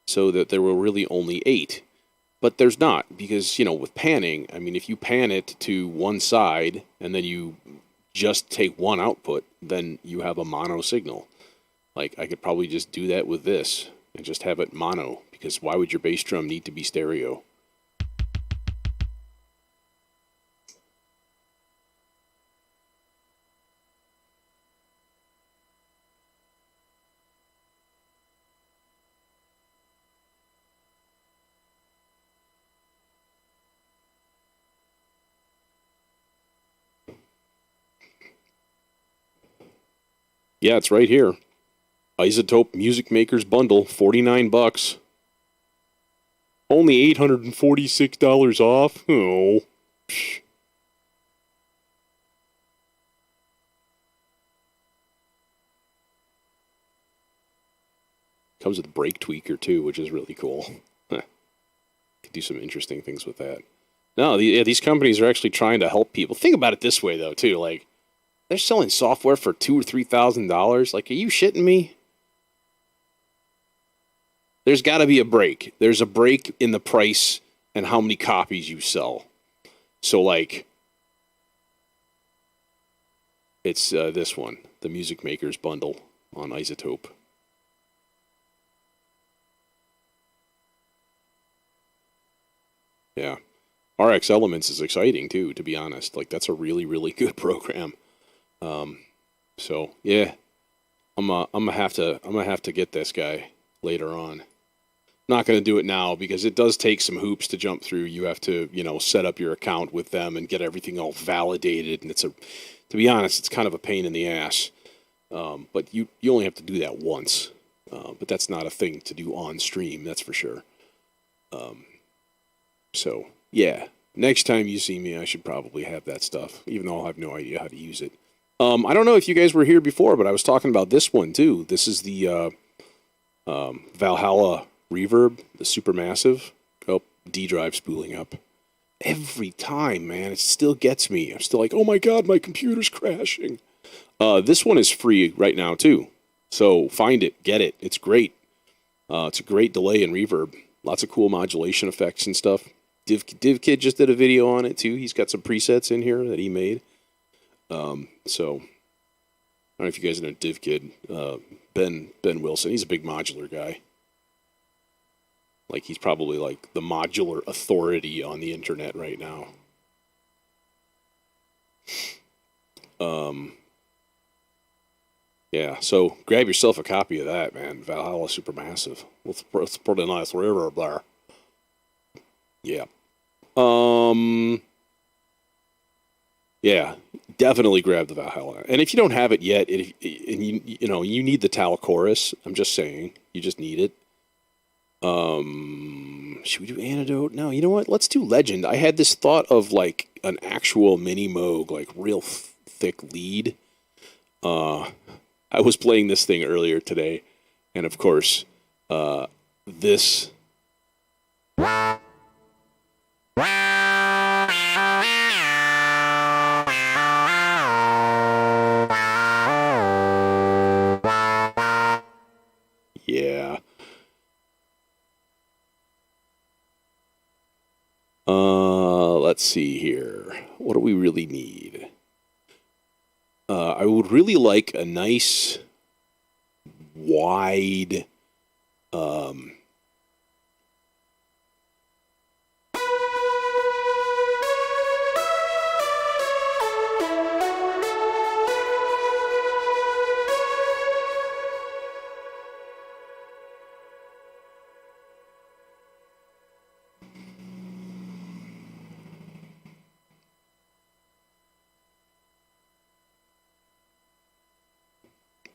Speaker 1: So that there were really only 8. But there's not, because, you know, with panning, I mean, if you pan it to one side, and then you just take one output, then you have a mono signal. Like, I could probably just do that with this, and just have it mono, because why would your bass drum need to be stereo? Yeah, it's right here. Isotope Music Makers Bundle, $49. Only $846 off? Oh. Psh. Comes with a brake tweaker, too, which is really cool. Could do some interesting things with that. No, these companies are actually trying to help people. Think about it this way, though, too. Like, They're selling software for $2,000 or $3,000. Like, are you shitting me? There's got to be a break. There's a break in the price and how many copies you sell. So, like, it's this one, the Music Maker's Bundle on Isotope. Yeah. RX Elements is exciting, too, to be honest. Like, that's a really, really good program. So, yeah. I'm gonna have to get this guy later on. Not going to do it now because it does take some hoops to jump through. You have to, set up your account with them and get everything all validated. And to be honest, it's kind of a pain in the ass. But you only have to do that once. But that's not a thing to do on stream, that's for sure. So, yeah. Next time you see me, I should probably have that stuff, even though I'll have no idea how to use it. I don't know if you guys were here before, but I was talking about this one, too. This is the Valhalla Reverb, the Supermassive. Oh, D drive spooling up. Every time, man, it still gets me. I'm still like, oh my god, my computer's crashing. This one is free right now, too. So find it, get it. It's great. It's a great delay and reverb. Lots of cool modulation effects and stuff. DivKid just did a video on it, too. He's got some presets in here that he made. So, I don't know if you guys know DivKid. Ben Wilson, he's a big modular guy. Like, he's probably like the modular authority on the internet right now. Yeah, so grab yourself a copy of that, man. Valhalla Supermassive. Let's put a nice reverb there. Yeah. Yeah, definitely grab the Valhalla. And if you don't have it yet, and you need the Tal chorus, I'm just saying, you just need it. Should we do Antidote? No, you know what? Let's do Legend. I had this thought of like an actual mini Moog, like real thick lead. I was playing this thing earlier today, and of course, this. Yeah. Let's see here. What do we really need? I would really like a nice, wide,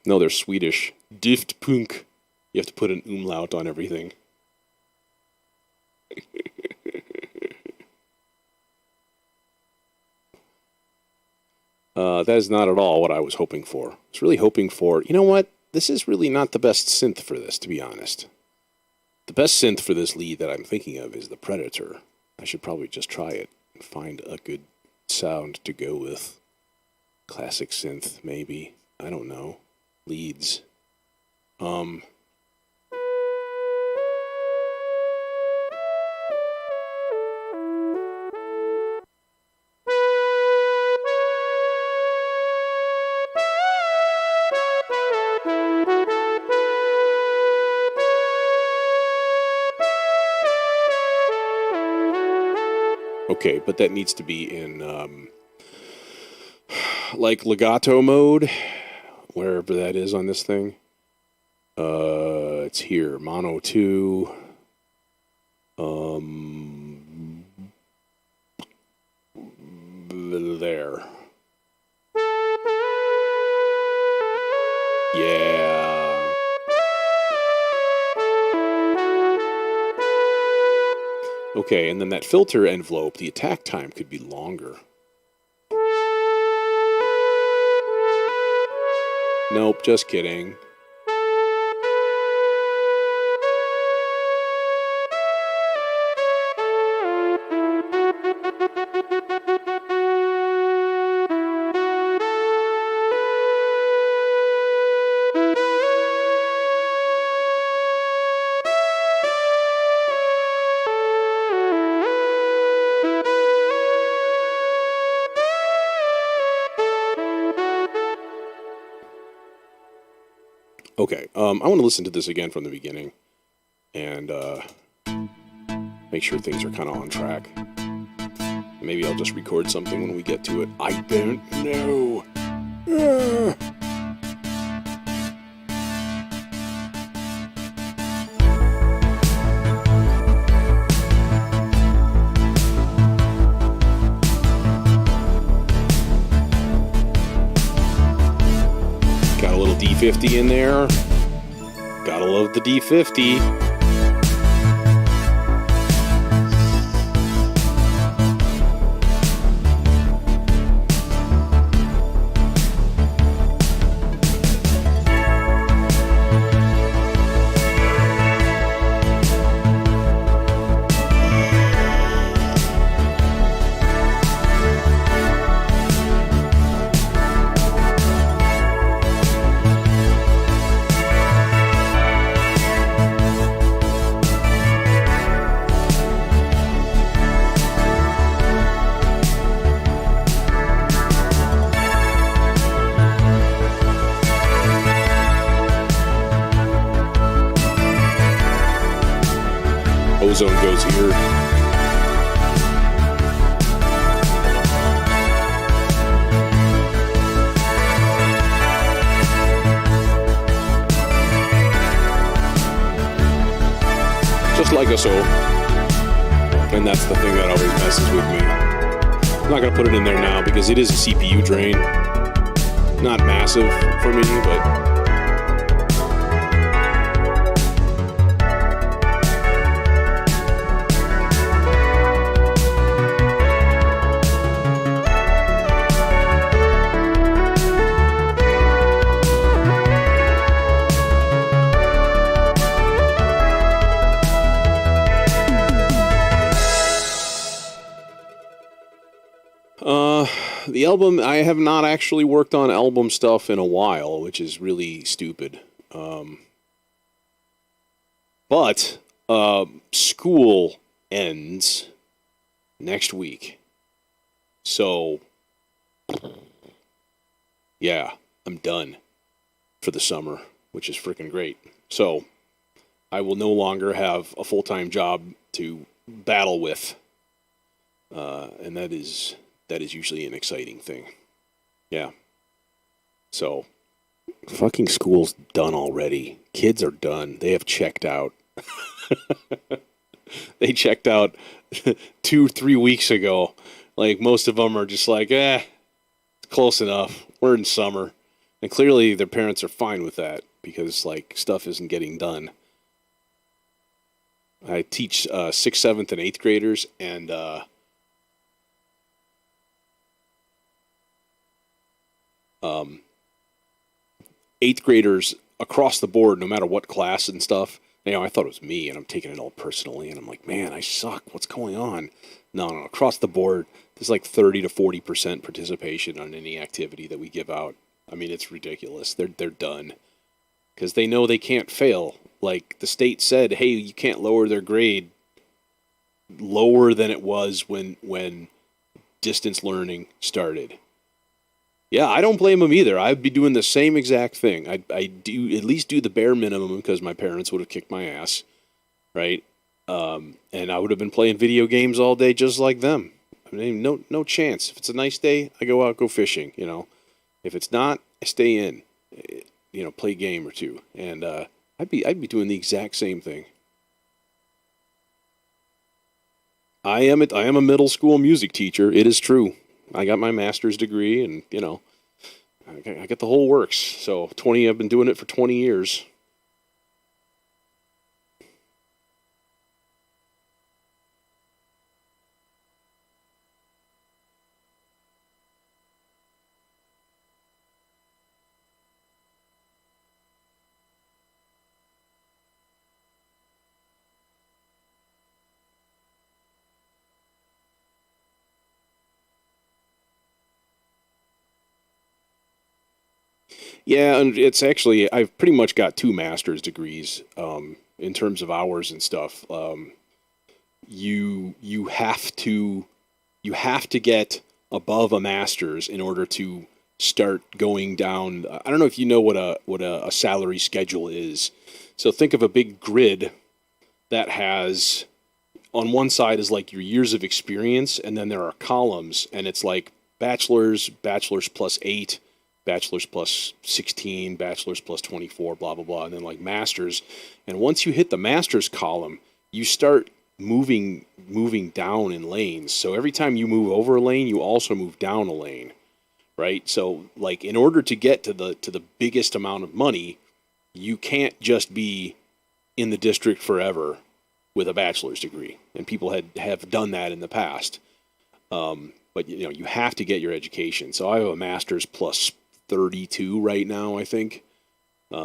Speaker 1: no, they're Swedish. Diftpunk. You have to put an umlaut on everything. That is not at all what I was hoping for. I was really hoping for, you know what? This is really not the best synth for this, to be honest. The best synth for this lead that I'm thinking of is the Predator. I should probably just try it and find a good sound to go with. Classic synth, maybe. I don't know. Leads. Okay, but that needs to be in, like, legato mode, wherever that is on this thing. It's here, mono 2. There. Yeah. Okay, and then that filter envelope, the attack time could be longer. Nope, just kidding. Okay, I want to listen to this again from the beginning and make sure things are kind of on track. Maybe I'll just record something when we get to it. I don't know. Got a little D50 in there. Gotta love the D50. Ozone goes here. Just like us all. And that's the thing that always messes with me. I'm not going to put it in there now because it is a CPU drain. Not massive for me, but... The album, I have not actually worked on album stuff in a while, which is really stupid. But school ends next week. So, yeah, I'm done for the summer, which is freaking great. So, I will no longer have a full-time job to battle with. And that is usually an exciting thing. Yeah. So, fucking school's done already. Kids are done. They have checked out. They checked out 2-3 weeks ago. Like, most of them are just like, it's close enough. We're in summer. And clearly their parents are fine with that because, like, stuff isn't getting done. I teach 6th, 7th, and 8th graders, and eighth graders across the board, no matter what class and stuff. You know, I thought it was me, and I'm taking it all personally, and I'm like, man, I suck. What's going on? No, across the board, there's like 30 to 40% participation on any activity that we give out. I mean, it's ridiculous. They're done because they know they can't fail. Like the state said, hey, you can't lower their grade lower than it was when distance learning started. Yeah, I don't blame them either. I'd be doing the same exact thing. I do at least do the bare minimum because my parents would have kicked my ass, right? And I would have been playing video games all day just like them. I mean, no chance. If it's a nice day, I go out, go fishing. You know, if it's not, I stay in. You know, play a game or two, and I'd be doing the exact same thing. I am a middle school music teacher. It is true. I got my master's degree, and, you know, I got the whole works. So I've been doing it for 20 years. Yeah, and it's actually, I've pretty much got 2 master's degrees in terms of hours and stuff. You have to get above a master's in order to start going down. I don't know if you know what a salary schedule is. So think of a big grid that has, on one side is like your years of experience, and then there are columns, and it's like bachelor's plus 8, bachelor's plus 16, bachelor's plus 24, blah, blah, blah, and then like master's. And once you hit the master's column, you start moving down in lanes. So every time you move over a lane, you also move down a lane, right? So like in order to get to the biggest amount of money, you can't just be in the district forever with a bachelor's degree, and people have done that in the past. But you have to get your education. So I have a master's plus 32 right now, I think.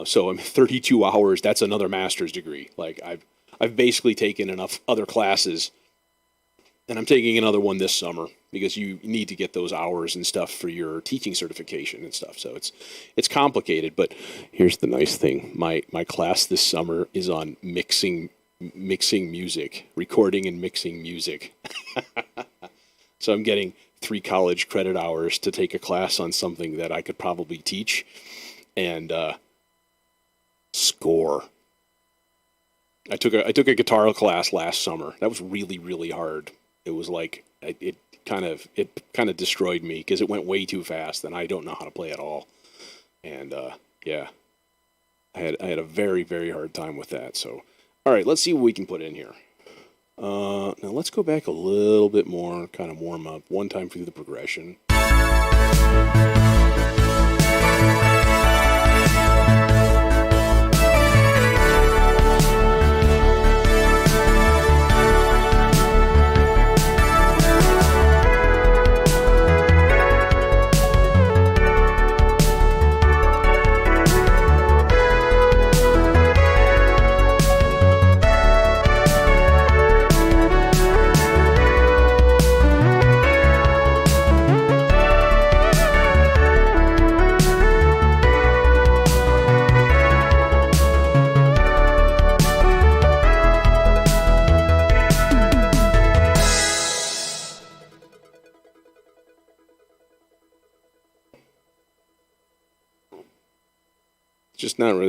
Speaker 1: So I'm 32 hours. That's another master's degree. Like I've basically taken enough other classes, and I'm taking another one this summer because you need to get those hours and stuff for your teaching certification and stuff. So it's complicated, but here's the nice thing. My class this summer is on mixing music, recording and mixing music. So I'm getting 3 college credit hours to take a class on something that I could probably teach and score. I took a guitar class last summer. That was really, really hard. It was like it kind of destroyed me because it went way too fast, and I don't know how to play at all. And yeah, I had a very, very hard time with that. So, all right, let's see what we can put in here. Now let's go back a little bit more, kind of warm up one time through the progression.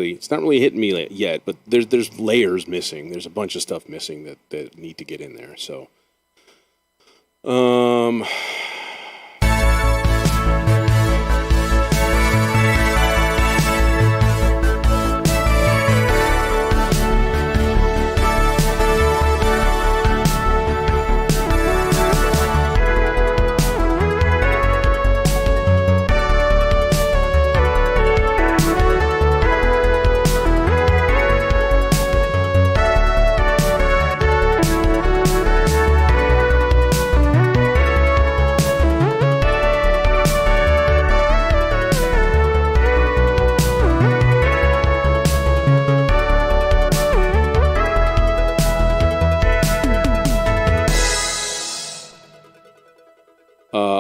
Speaker 1: It's not really hitting me yet, but there's layers missing. There's a bunch of stuff missing that need to get in there. So,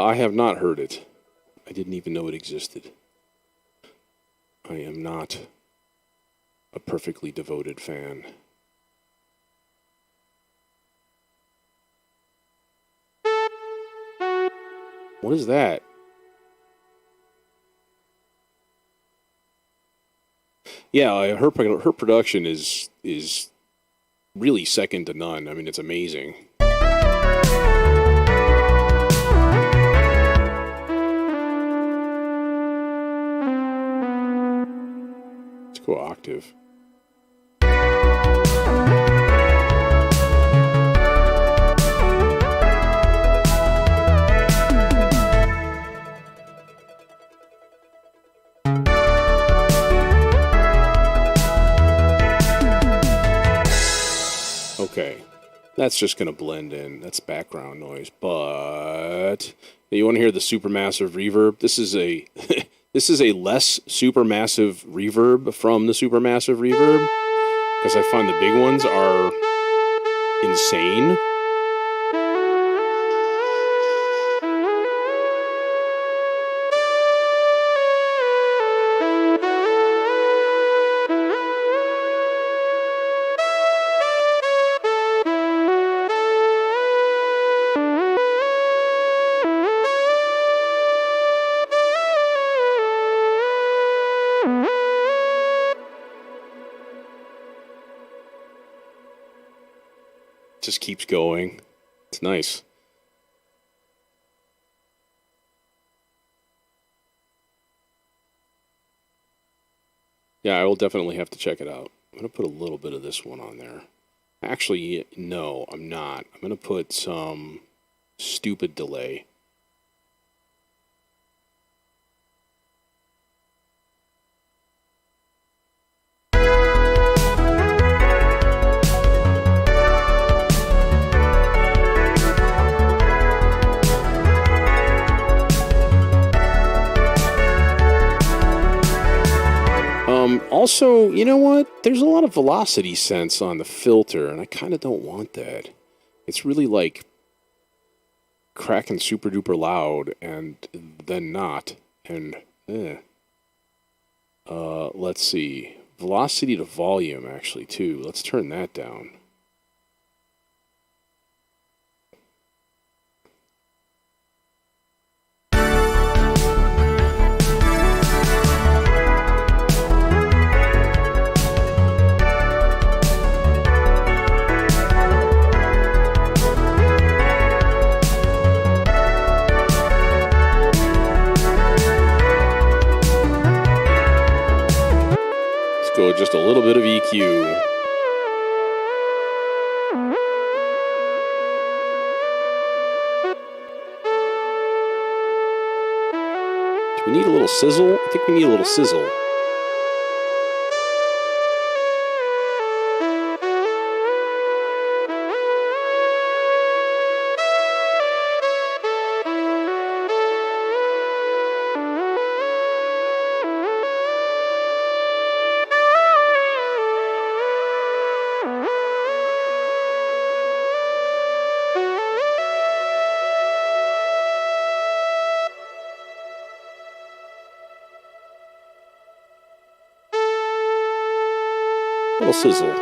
Speaker 1: I have not heard it. I didn't even know it existed. I am not a perfectly devoted fan. What is that? Yeah, her production is really second to none. I mean, it's amazing. Let's go octave. Okay, that's just going to blend in. That's background noise. But you want to hear the supermassive reverb? This is a this is a less supermassive reverb from the supermassive reverb, because I find the big ones are insane. just keeps going. It's nice. Yeah, I will definitely have to check it out. I'm going to put a little bit of this one on there. Actually, no, I'm not. I'm going to put some stupid delay. Also, you know what? There's a lot of velocity sense on the filter, and I kind of don't want that. It's really like cracking super duper loud and then not. And let's see. Velocity to volume, actually, too. Let's turn that down. Go just a little bit of EQ. Do we need a little sizzle? I think we need a little sizzle. Little sizzle.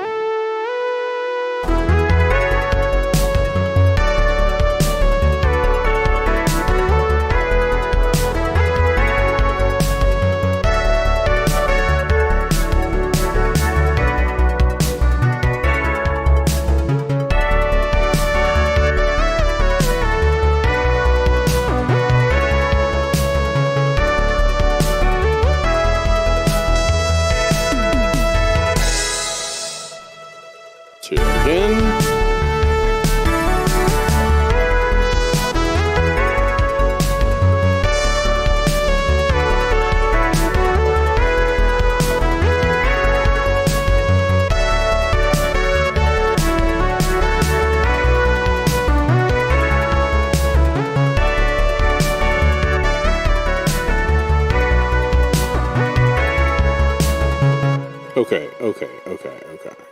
Speaker 1: Okay.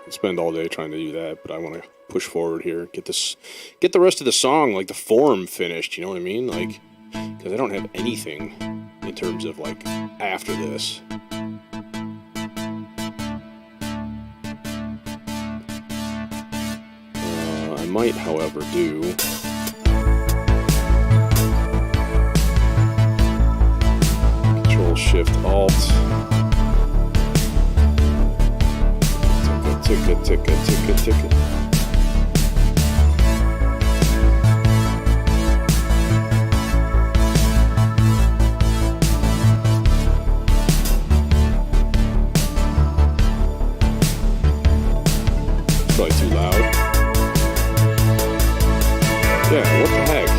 Speaker 1: I spend all day trying to do that, but I want to push forward here. Get the rest of the song, like the form finished, you know what I mean? Like, because I don't have anything in terms of like after this. I might, however, do Control-Shift-Alt. Ticket. Probably too loud. Yeah, what the heck?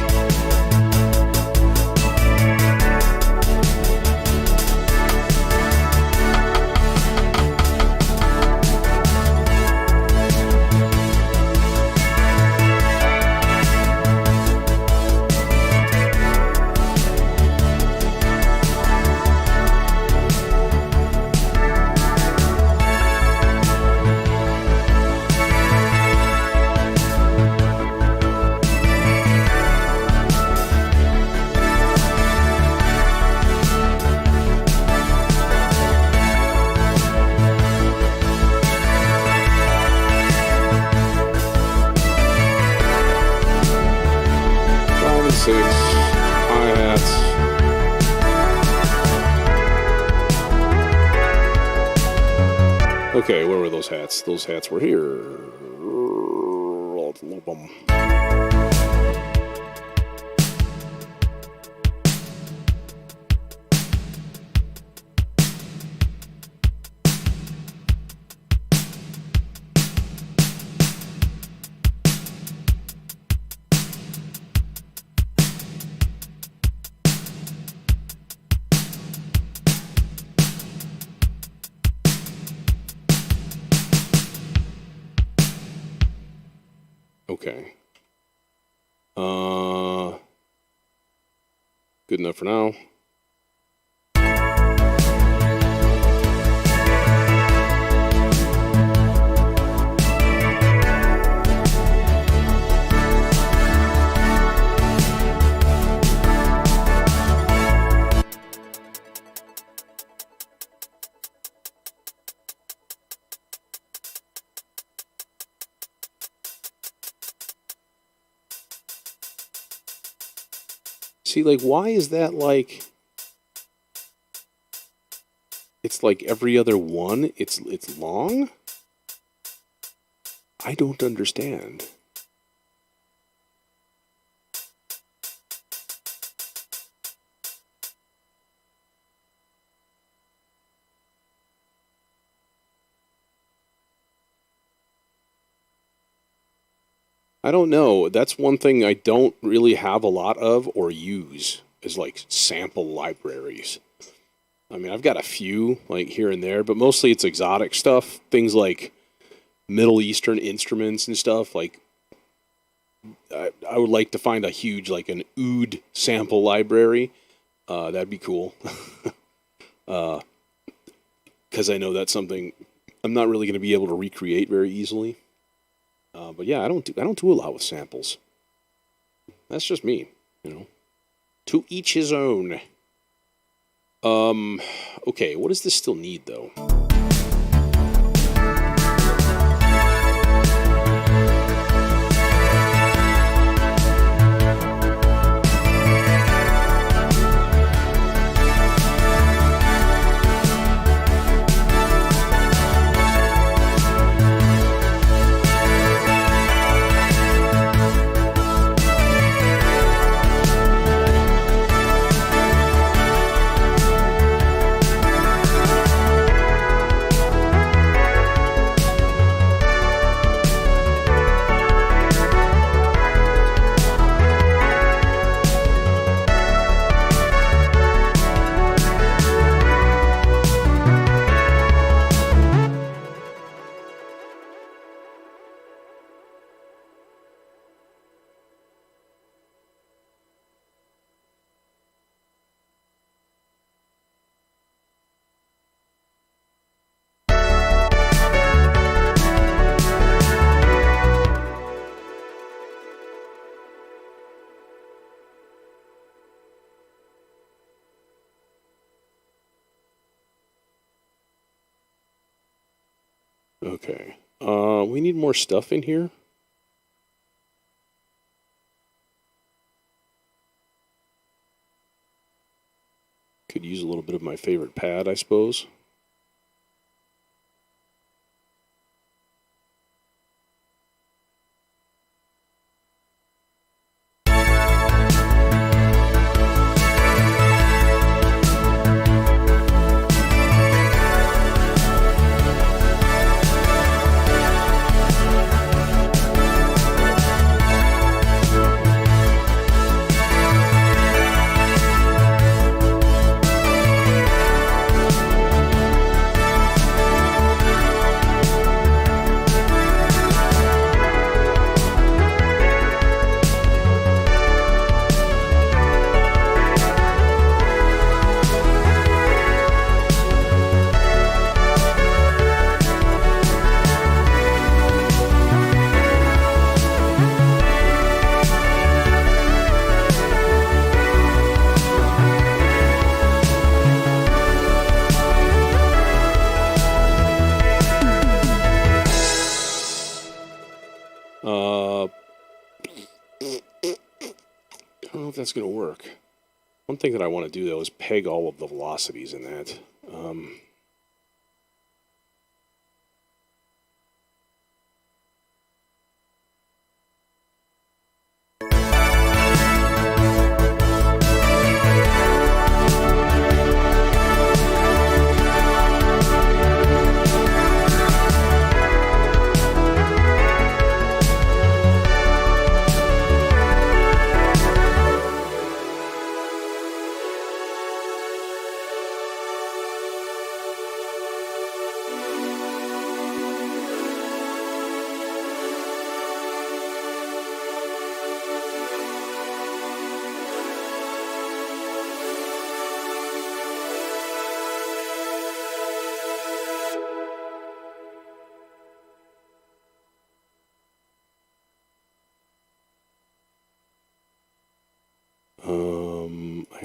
Speaker 1: Okay, where were those hats? Those hats were here. love them. Okay. Good enough for now. See, like, why is that like... It's like every other one? It's long? I don't understand. I don't know. That's one thing I don't really have a lot of or use is like sample libraries. I mean, I've got a few like here and there, but mostly it's exotic stuff. Things like Middle Eastern instruments and stuff. Like I would like to find a huge, like an oud sample library. That'd be cool. Because I know that's something I'm not really going to be able to recreate very easily. But yeah, I don't do a lot with samples. That's just me, you know. To each his own. Okay, what does this still need though? Okay. We need more stuff in here. Could use a little bit of my favorite pad, I suppose. I don't know if that's going to work. One thing that I want to do, though, is peg all of the velocities in that.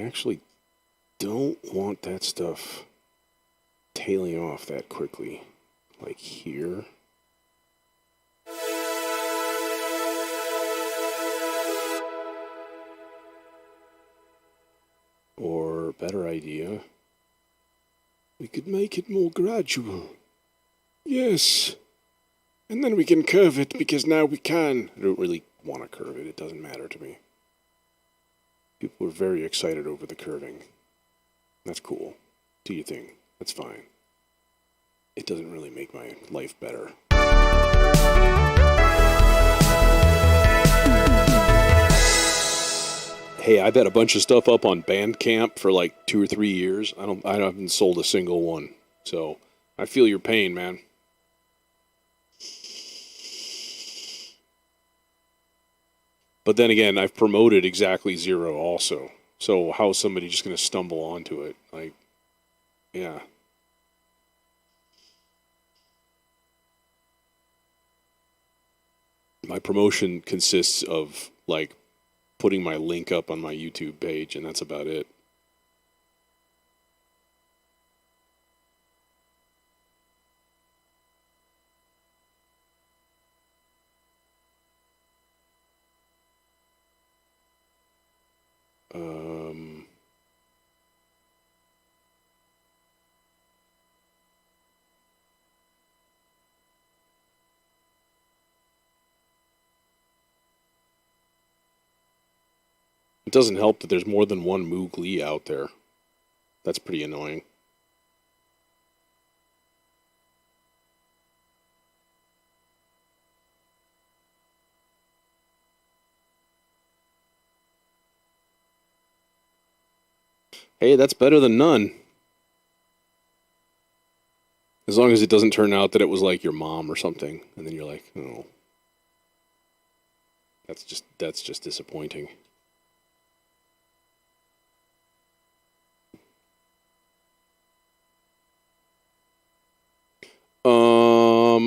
Speaker 1: actually don't want that stuff tailing off that quickly. Like here. Or, better idea, we could make it more gradual. Yes. And then we can curve it because now we can. I don't really want to curve it. It doesn't matter to me. People are very excited over the curving. That's cool. Do your thing. That's fine. It doesn't really make my life better. Hey, I've had a bunch of stuff up on Bandcamp for like 2 or 3 years. I haven't sold a single one. So I feel your pain, man. But then again, I've promoted exactly zero also. So how is somebody just going to stumble onto it? Like, yeah. My promotion consists of like putting my link up on my YouTube page, and that's about it. It doesn't help that there's more than one Moog Lee out there. That's pretty annoying. Hey, that's better than none. As long as it doesn't turn out that it was like your mom or something, and then you're like, oh. That's just disappointing.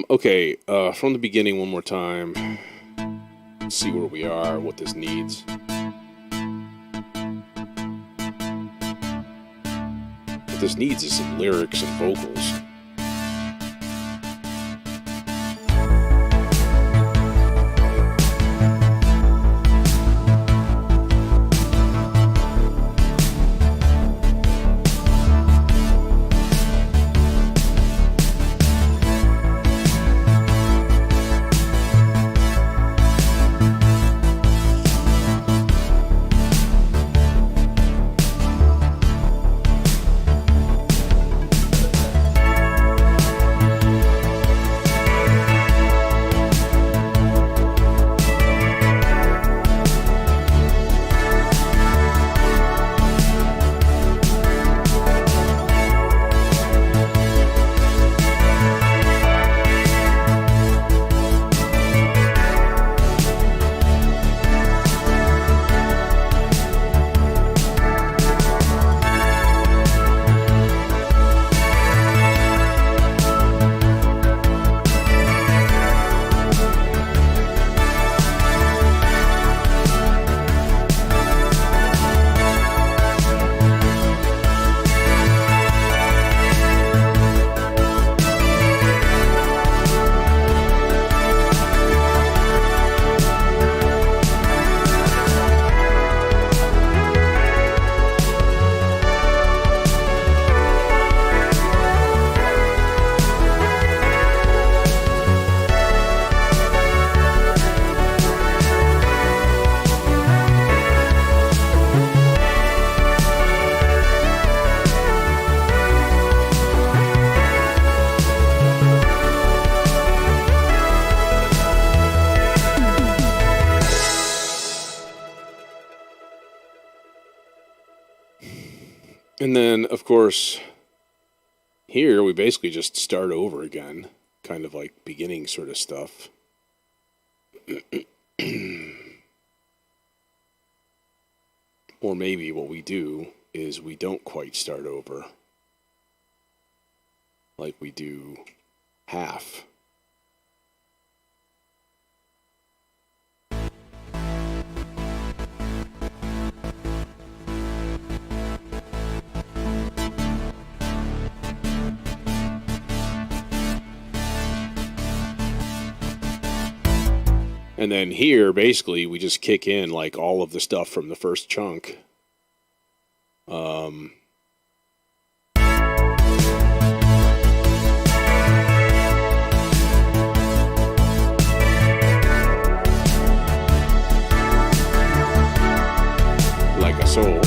Speaker 1: Okay, from the beginning one more time. Let's see where we are, what this needs. What this needs is some lyrics and vocals. And then, of course, here we basically just start over again, kind of like beginning sort of stuff. Or maybe what we do is we don't quite start over, like we do half. And then here, basically, we just kick in like all of the stuff from the first chunk. Like a soul.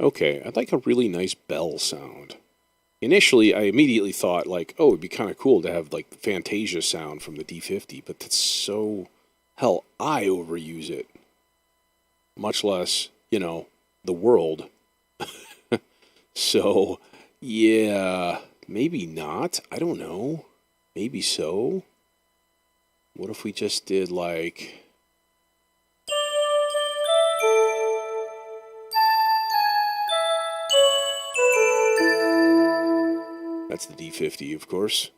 Speaker 1: Okay, I'd like a really nice bell sound. Initially, I immediately thought, like, oh, it'd be kind of cool to have, like, the Fantasia sound from the D50, but that's so... Hell, I overuse it. Much less, you know, the world. So, yeah, maybe not. I don't know. Maybe so. What if we just did, like... That's the D50, of course.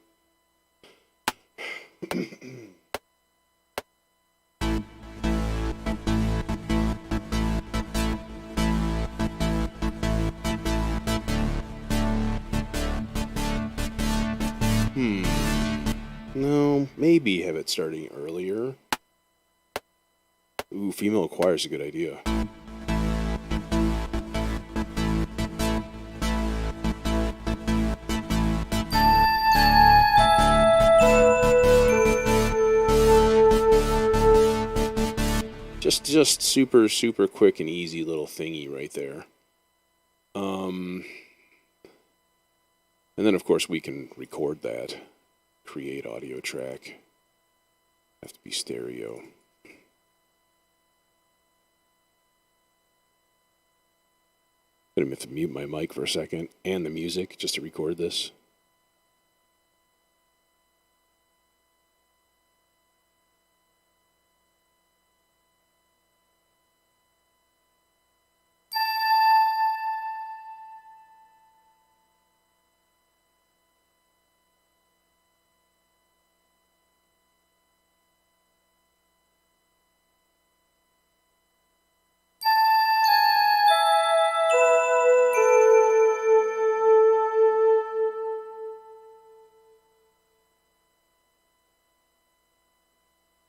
Speaker 1: No, maybe have it starting earlier. Ooh, female choir's a good idea. Just super, super quick and easy little thingy right there. And then, of course, we can record that. Create audio track. Have to be stereo. I'm going to have to mute my mic for a second and the music just to record this.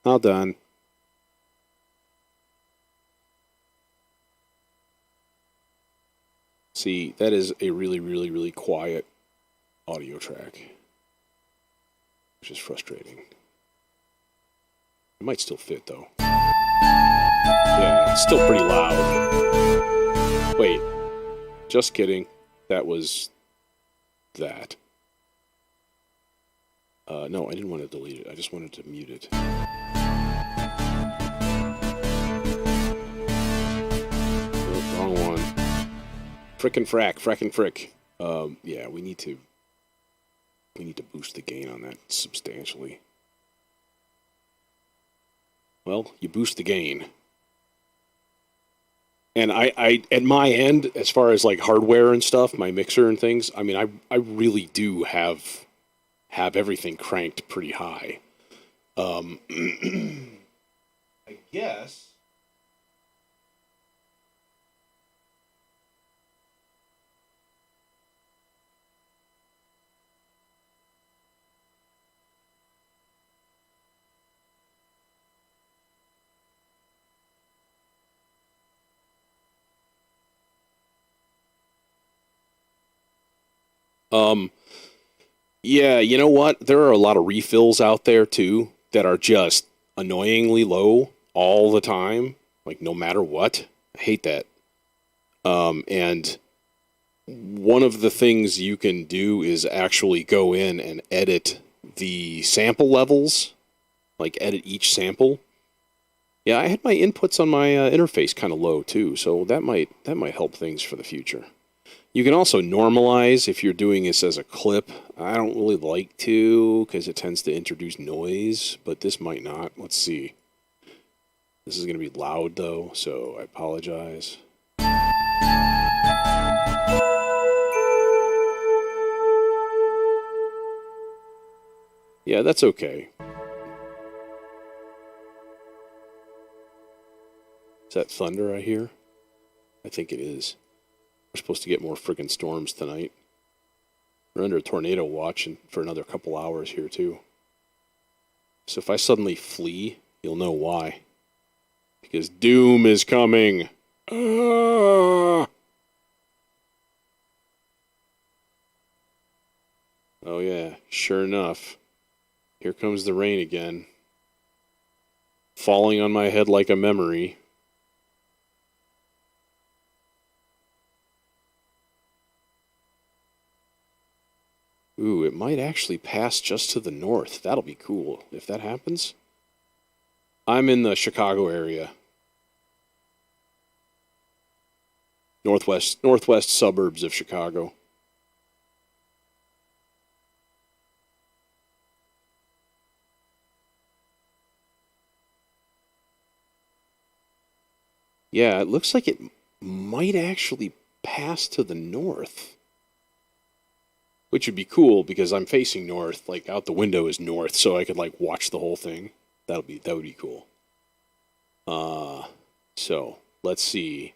Speaker 1: All done. See, that is a really, really, really quiet audio track, which is frustrating. It might still fit, though. Yeah, it's still pretty loud. Wait, just kidding. That was that. No, I didn't want to delete it. I just wanted to mute it. Oh, wrong one. Frickin' frick. Yeah, we need to boost the gain on that substantially. Well, you boost the gain. And I at my end, as far as like hardware and stuff, my mixer and things, I mean, I really do have everything cranked pretty high. I guess. Yeah, you know what? There are a lot of refills out there too that are just annoyingly low all the time, like no matter what. I hate that. And one of the things you can do is actually go in and edit the sample levels, like edit each sample. Yeah, I had my inputs on my interface kind of low too, so that might help things for the future. You can also normalize if you're doing this as a clip. I don't really like to because it tends to introduce noise, but this might not. Let's see. This is going to be loud though, so I apologize. Yeah, that's okay. Is that thunder I hear? I think it is. We're supposed to get more friggin' storms tonight. We're under a tornado watch for another couple hours here, too. So if I suddenly flee, you'll know why. Because doom is coming. Ah! Oh, yeah, sure enough. Here comes the rain again. Falling on my head like a memory. Ooh, it might actually pass just to the north. That'll be cool if that happens. I'm in the Chicago area. Northwest suburbs of Chicago. Yeah, it looks like it might actually pass to the north. Which would be cool because I'm facing north, like out the window is north, so I could like watch the whole thing. That would be cool. So let's see.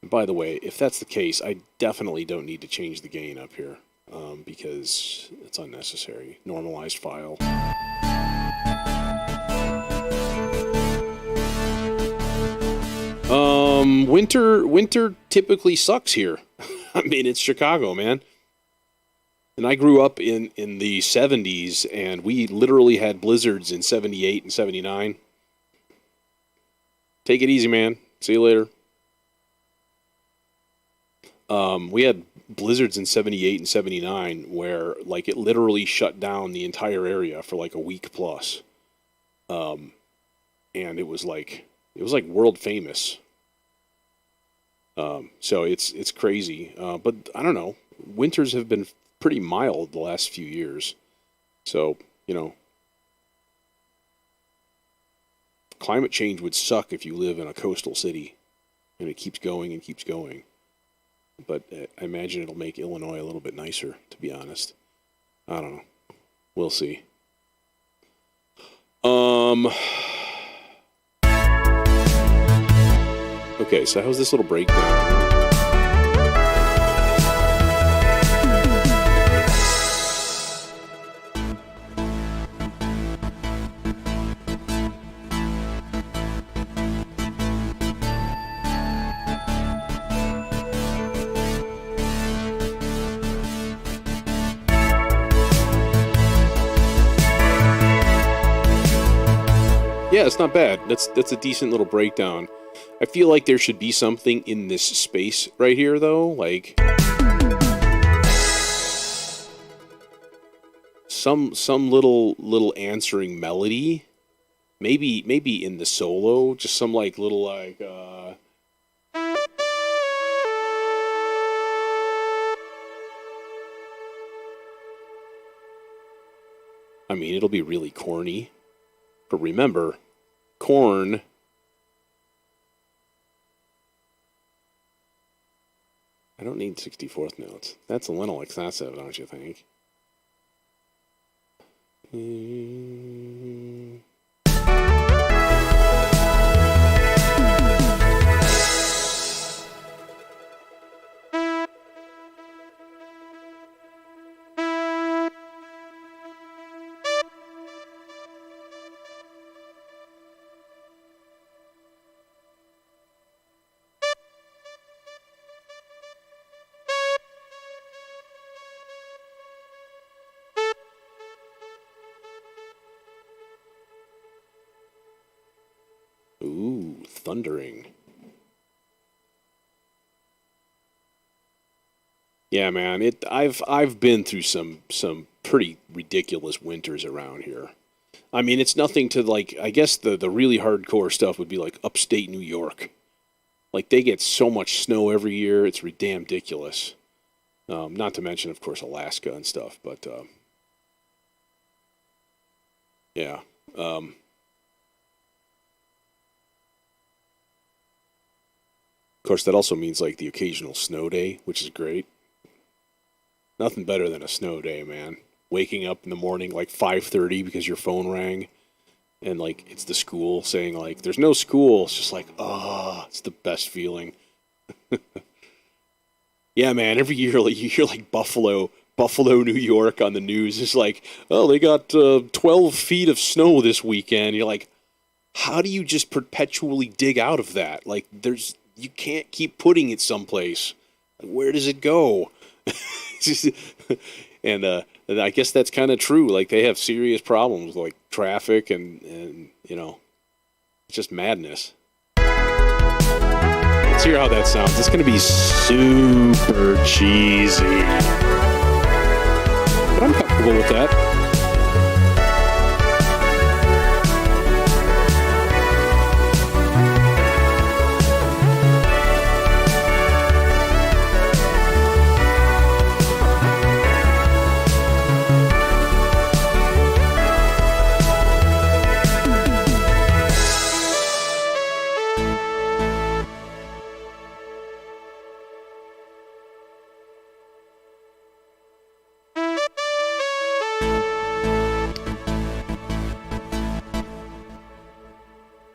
Speaker 1: And by the way, if that's the case, I definitely don't need to change the gain up here because it's unnecessary. Normalized file. Winter typically sucks here. I mean, it's Chicago, man. And I grew up in the 70s, and we literally had blizzards in 78 and 79. Take it easy, man. See you later. We had blizzards in 78 and 79 where, like, it literally shut down the entire area for, like, a week plus. And it was like world famous. So it's crazy. But I don't know. Winters have been pretty mild the last few years. So, you know, climate change would suck if you live in a coastal city and it keeps going and keeps going. But I imagine it'll make Illinois a little bit nicer, to be honest. I don't know. We'll see. Okay, so how's this little breakdown? Yeah, it's not bad. That's a decent little breakdown. I feel like there should be something in this space right here, though, like some little answering melody. Maybe in the solo, just some like little like I mean, it'll be really corny. But remember, corn. I don't need 64th notes. That's a little excessive, don't you think? Ooh, thundering. Yeah, man. I've been through some pretty ridiculous winters around here. I mean, it's nothing to like. I guess the really hardcore stuff would be like upstate New York. Like, they get so much snow every year, it's damn ridiculous. Not to mention, of course, Alaska and stuff, but yeah. Of course, that also means like the occasional snow day, which is great. Nothing better than a snow day, man. Waking up in the morning like 5:30 because your phone rang, and like it's the school saying like there's no school. It's just like, ah, it's the best feeling. Yeah, man. Every year, like you hear like Buffalo, New York on the news. It's like, oh, they got 12 feet of snow this weekend. You're like, how do you just perpetually dig out of that? Like, you can't keep putting it someplace. Like, where does it go? and I guess that's kind of true. Like, they have serious problems like traffic and it's just madness. Let's hear how that sounds. It's going to be super cheesy, but I'm comfortable with that.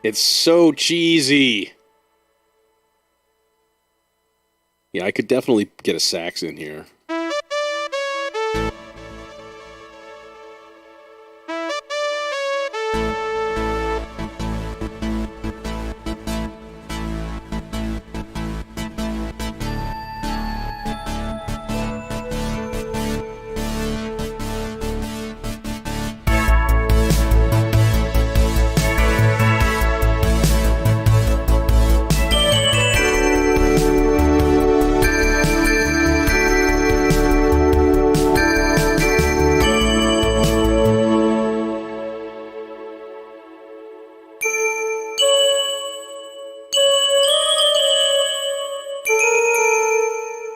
Speaker 1: It's so cheesy. Yeah, I could definitely get a sax in here.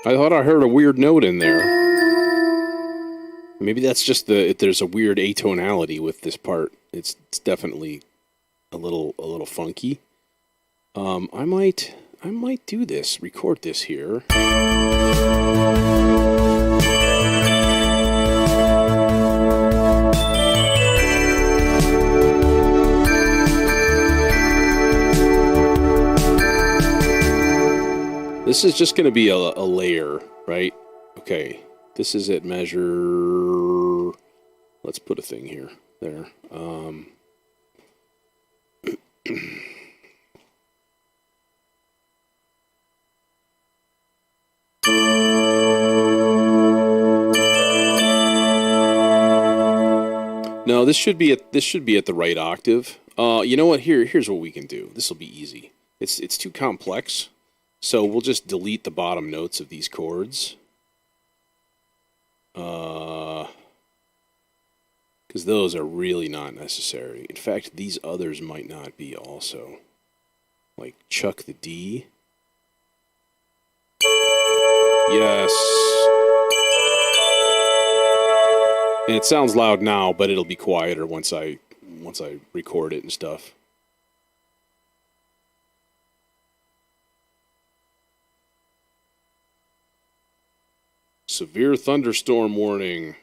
Speaker 1: I thought I heard a weird note in there. Maybe that's just there's a weird atonality with this part. It's definitely a little funky. I might do this, record this here. This is just going to be a layer, right? Okay, this is at measure. Let's put a thing here. There. No, this should be at the right octave. You know what? Here's what we can do. This will be easy. It's too complex. So we'll just delete the bottom notes of these chords. Because those are really not necessary. In fact, these others might not be also. Like chuck the D. Yes. And it sounds loud now, but it'll be quieter once I record it and stuff. Severe thunderstorm warning.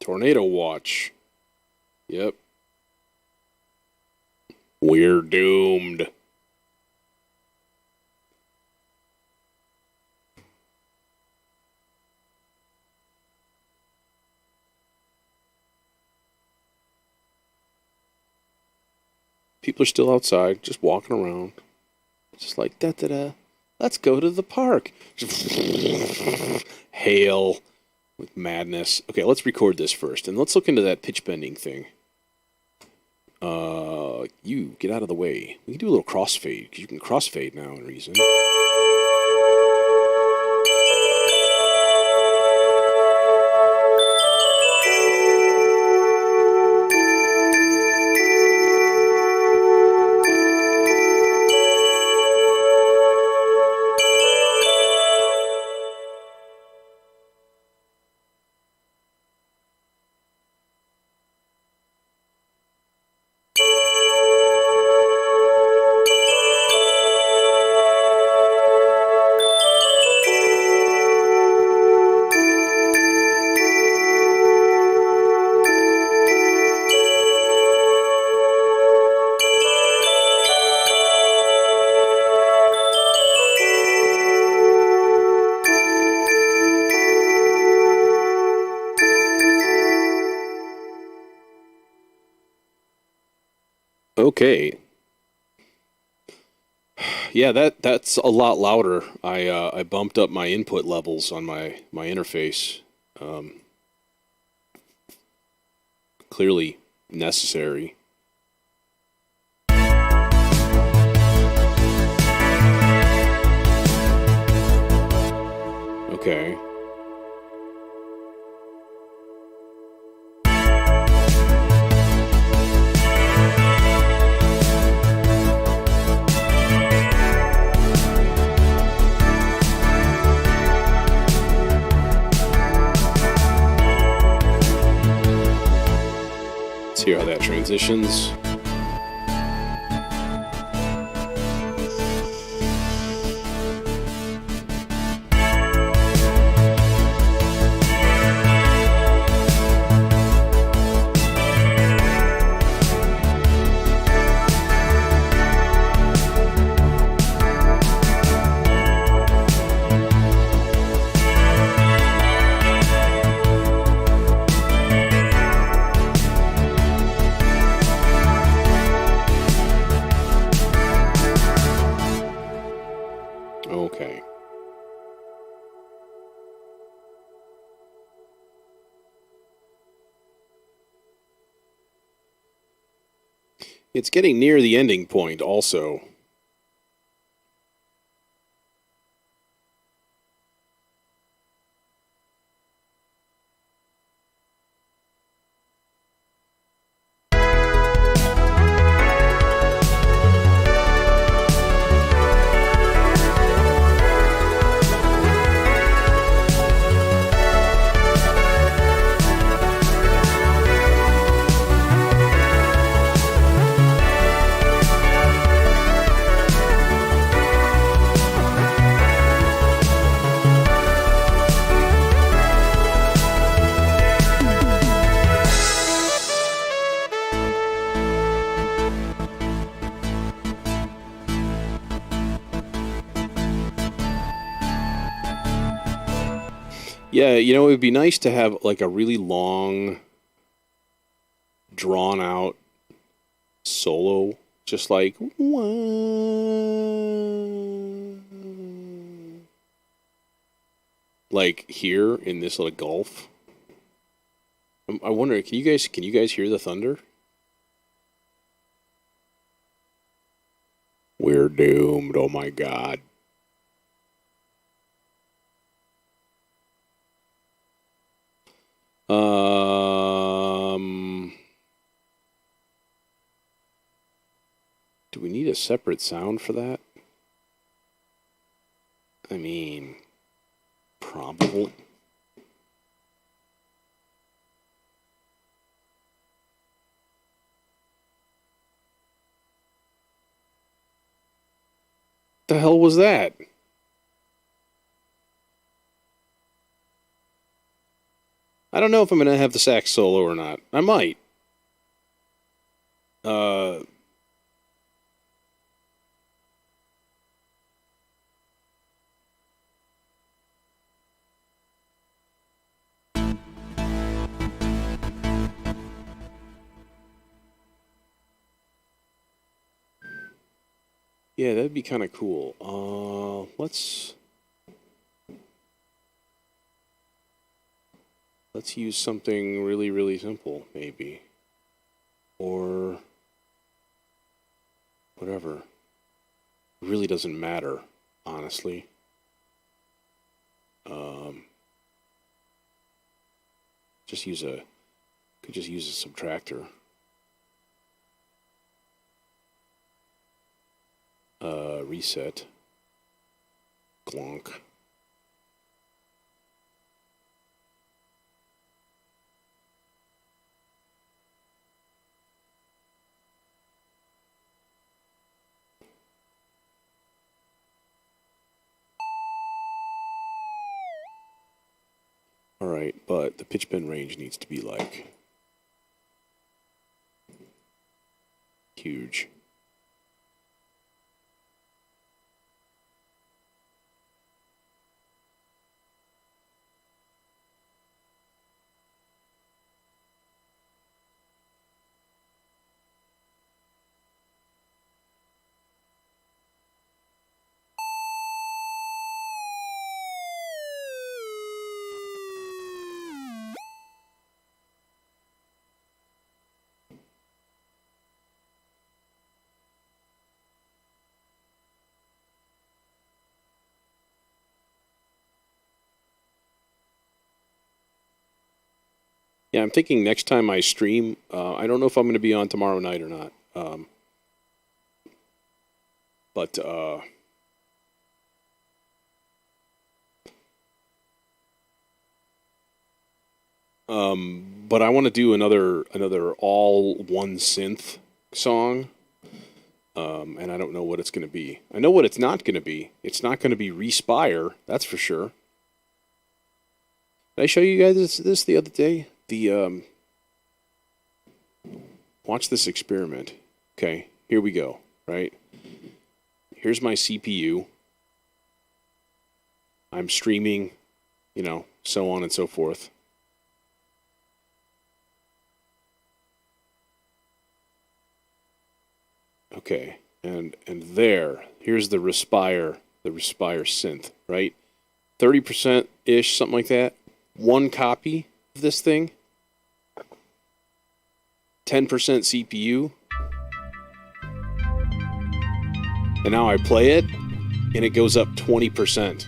Speaker 1: Tornado watch. Yep. We're doomed. People are still outside, just walking around. Just like da-da-da. Let's go to the park. Hail with madness. Okay, let's record this first, and let's look into that pitch bending thing. You get out of the way. We can do a little crossfade, because you can crossfade now in Reason. Okay. Yeah, that's a lot louder. I bumped up my input levels on my interface. Um, Clearly necessary. Okay. Let's hear how that transitions. Okay. It's getting near the ending point also. Yeah, it would be nice to have like a really long, drawn out solo, just like here in this little gulf. I wonder, can you guys hear the thunder? We're doomed. Oh my god. Do we need a separate sound for that? I mean, probably. The hell was that? I don't know if I'm going to have the sax solo or not. I might. Uh, yeah, that'd be kind of cool. Let's use something really, really simple, maybe. Or whatever. It really doesn't matter, honestly. Um, just use a could just use a subtractor. Reset. Glonk. All right, but the pitch bend range needs to be like huge. Yeah, I'm thinking next time I stream, I don't know if I'm going to be on tomorrow night or not. But I want to do another all one synth song. And I don't know what it's going to be. I know what it's not going to be. It's not going to be Respire, that's for sure. Did I show you guys this the other day? Watch this experiment. Okay, here we go, right? Here's my CPU. I'm streaming, so on and so forth. Okay, and here's the Respire synth, right? 30%-ish, something like that. One copy of this thing. 10% CPU. And now I play it, and it goes up 20%.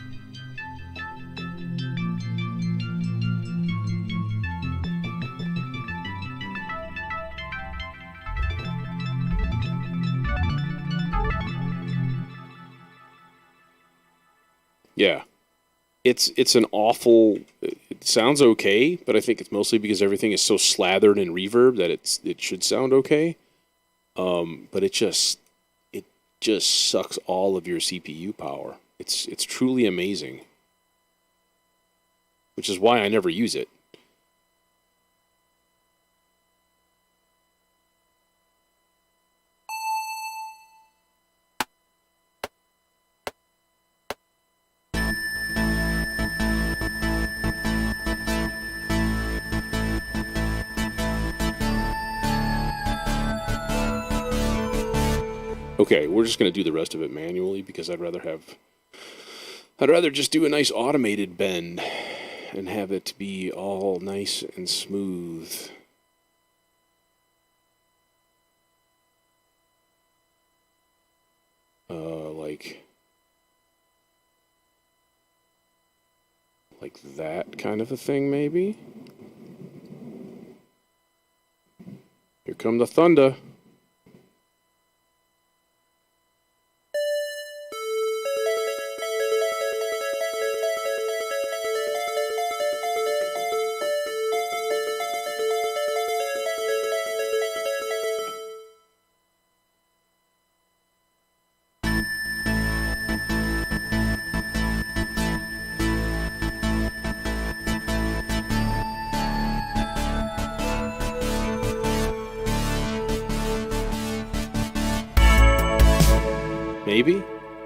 Speaker 1: Yeah. It's an awful. It sounds okay, but I think it's mostly because everything is so slathered in reverb that it should sound okay. But it just sucks all of your CPU power. It's truly amazing. Which is why I never use it. Okay, we're just going to do the rest of it manually because I'd rather just do a nice automated bend and have it be all nice and smooth. Like that kind of a thing, maybe. Here come the thunder.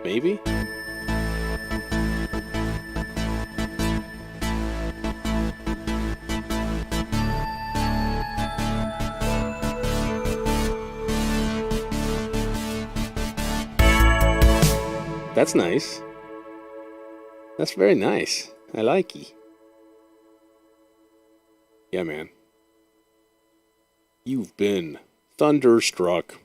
Speaker 1: Maybe? That's nice. That's very nice. I like it. Yeah, man. You've been thunderstruck.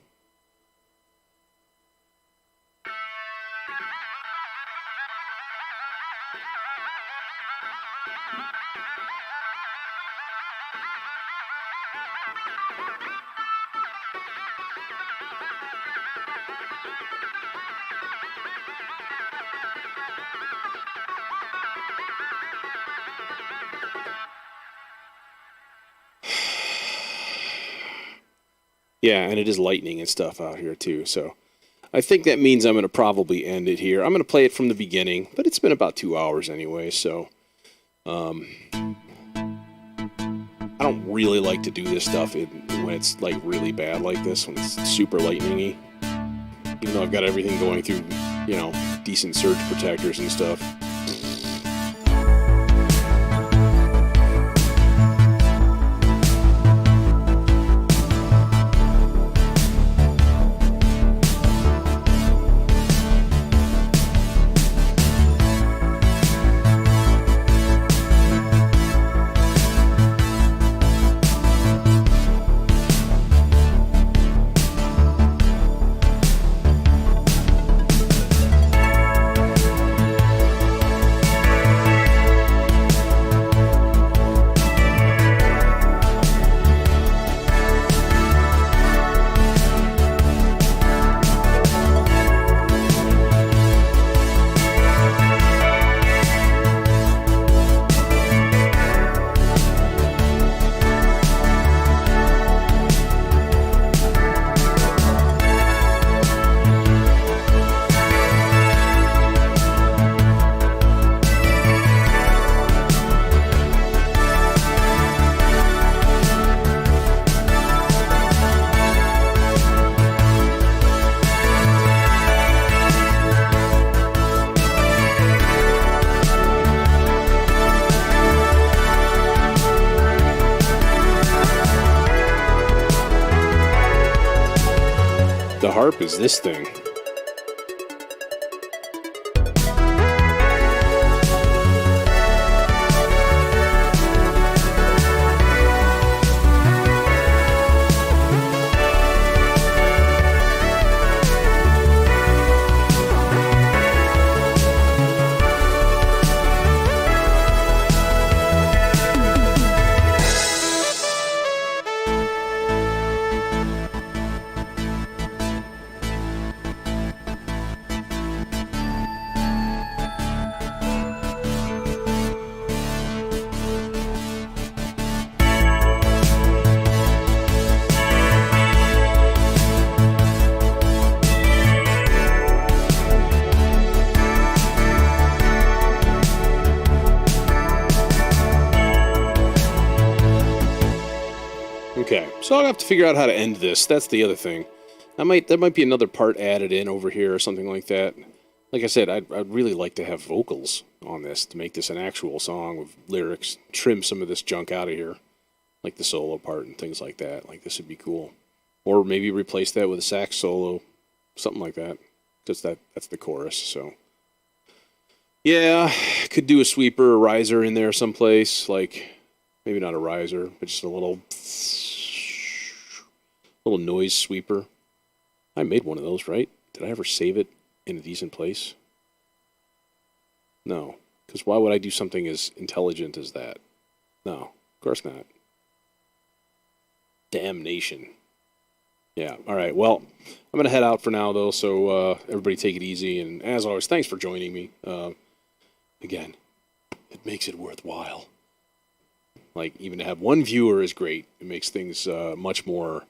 Speaker 1: Yeah, and it is lightning and stuff out here too, so I think that means I'm going to probably end it here. I'm going to play it from the beginning, but it's been about 2 hours anyway, so I don't really like to do this stuff when it's like really bad like this, when it's super lightningy. Even though I've got everything going through, decent surge protectors and stuff. harp is this thing. Okay, so I'll have to figure out how to end this. That's the other thing. There might be another part added in over here or something like that. Like I said, I'd really like to have vocals on this to make this an actual song with lyrics. Trim some of this junk out of here, like the solo part and things like that. Like, this would be cool. Or maybe replace that with a sax solo, something like that. Because that's the chorus, so. Yeah, could do a sweeper or riser in there someplace. Like, maybe not a riser, but just a little noise sweeper. I made one of those, right? Did I ever save it in a decent place? No, because why would I do something as intelligent as that? No, of course not. Damnation. Yeah, all right, well, I'm going to head out for now, though, so everybody take it easy, and as always, thanks for joining me. Again, it makes it worthwhile. Like, even to have one viewer is great. It makes things much more,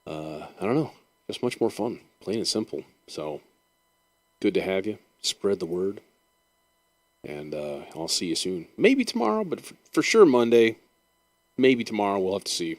Speaker 1: I don't know, just much more fun, plain and simple. So, good to have you. Spread the word. And I'll see you soon. Maybe tomorrow, but for sure Monday. Maybe tomorrow. We'll have to see.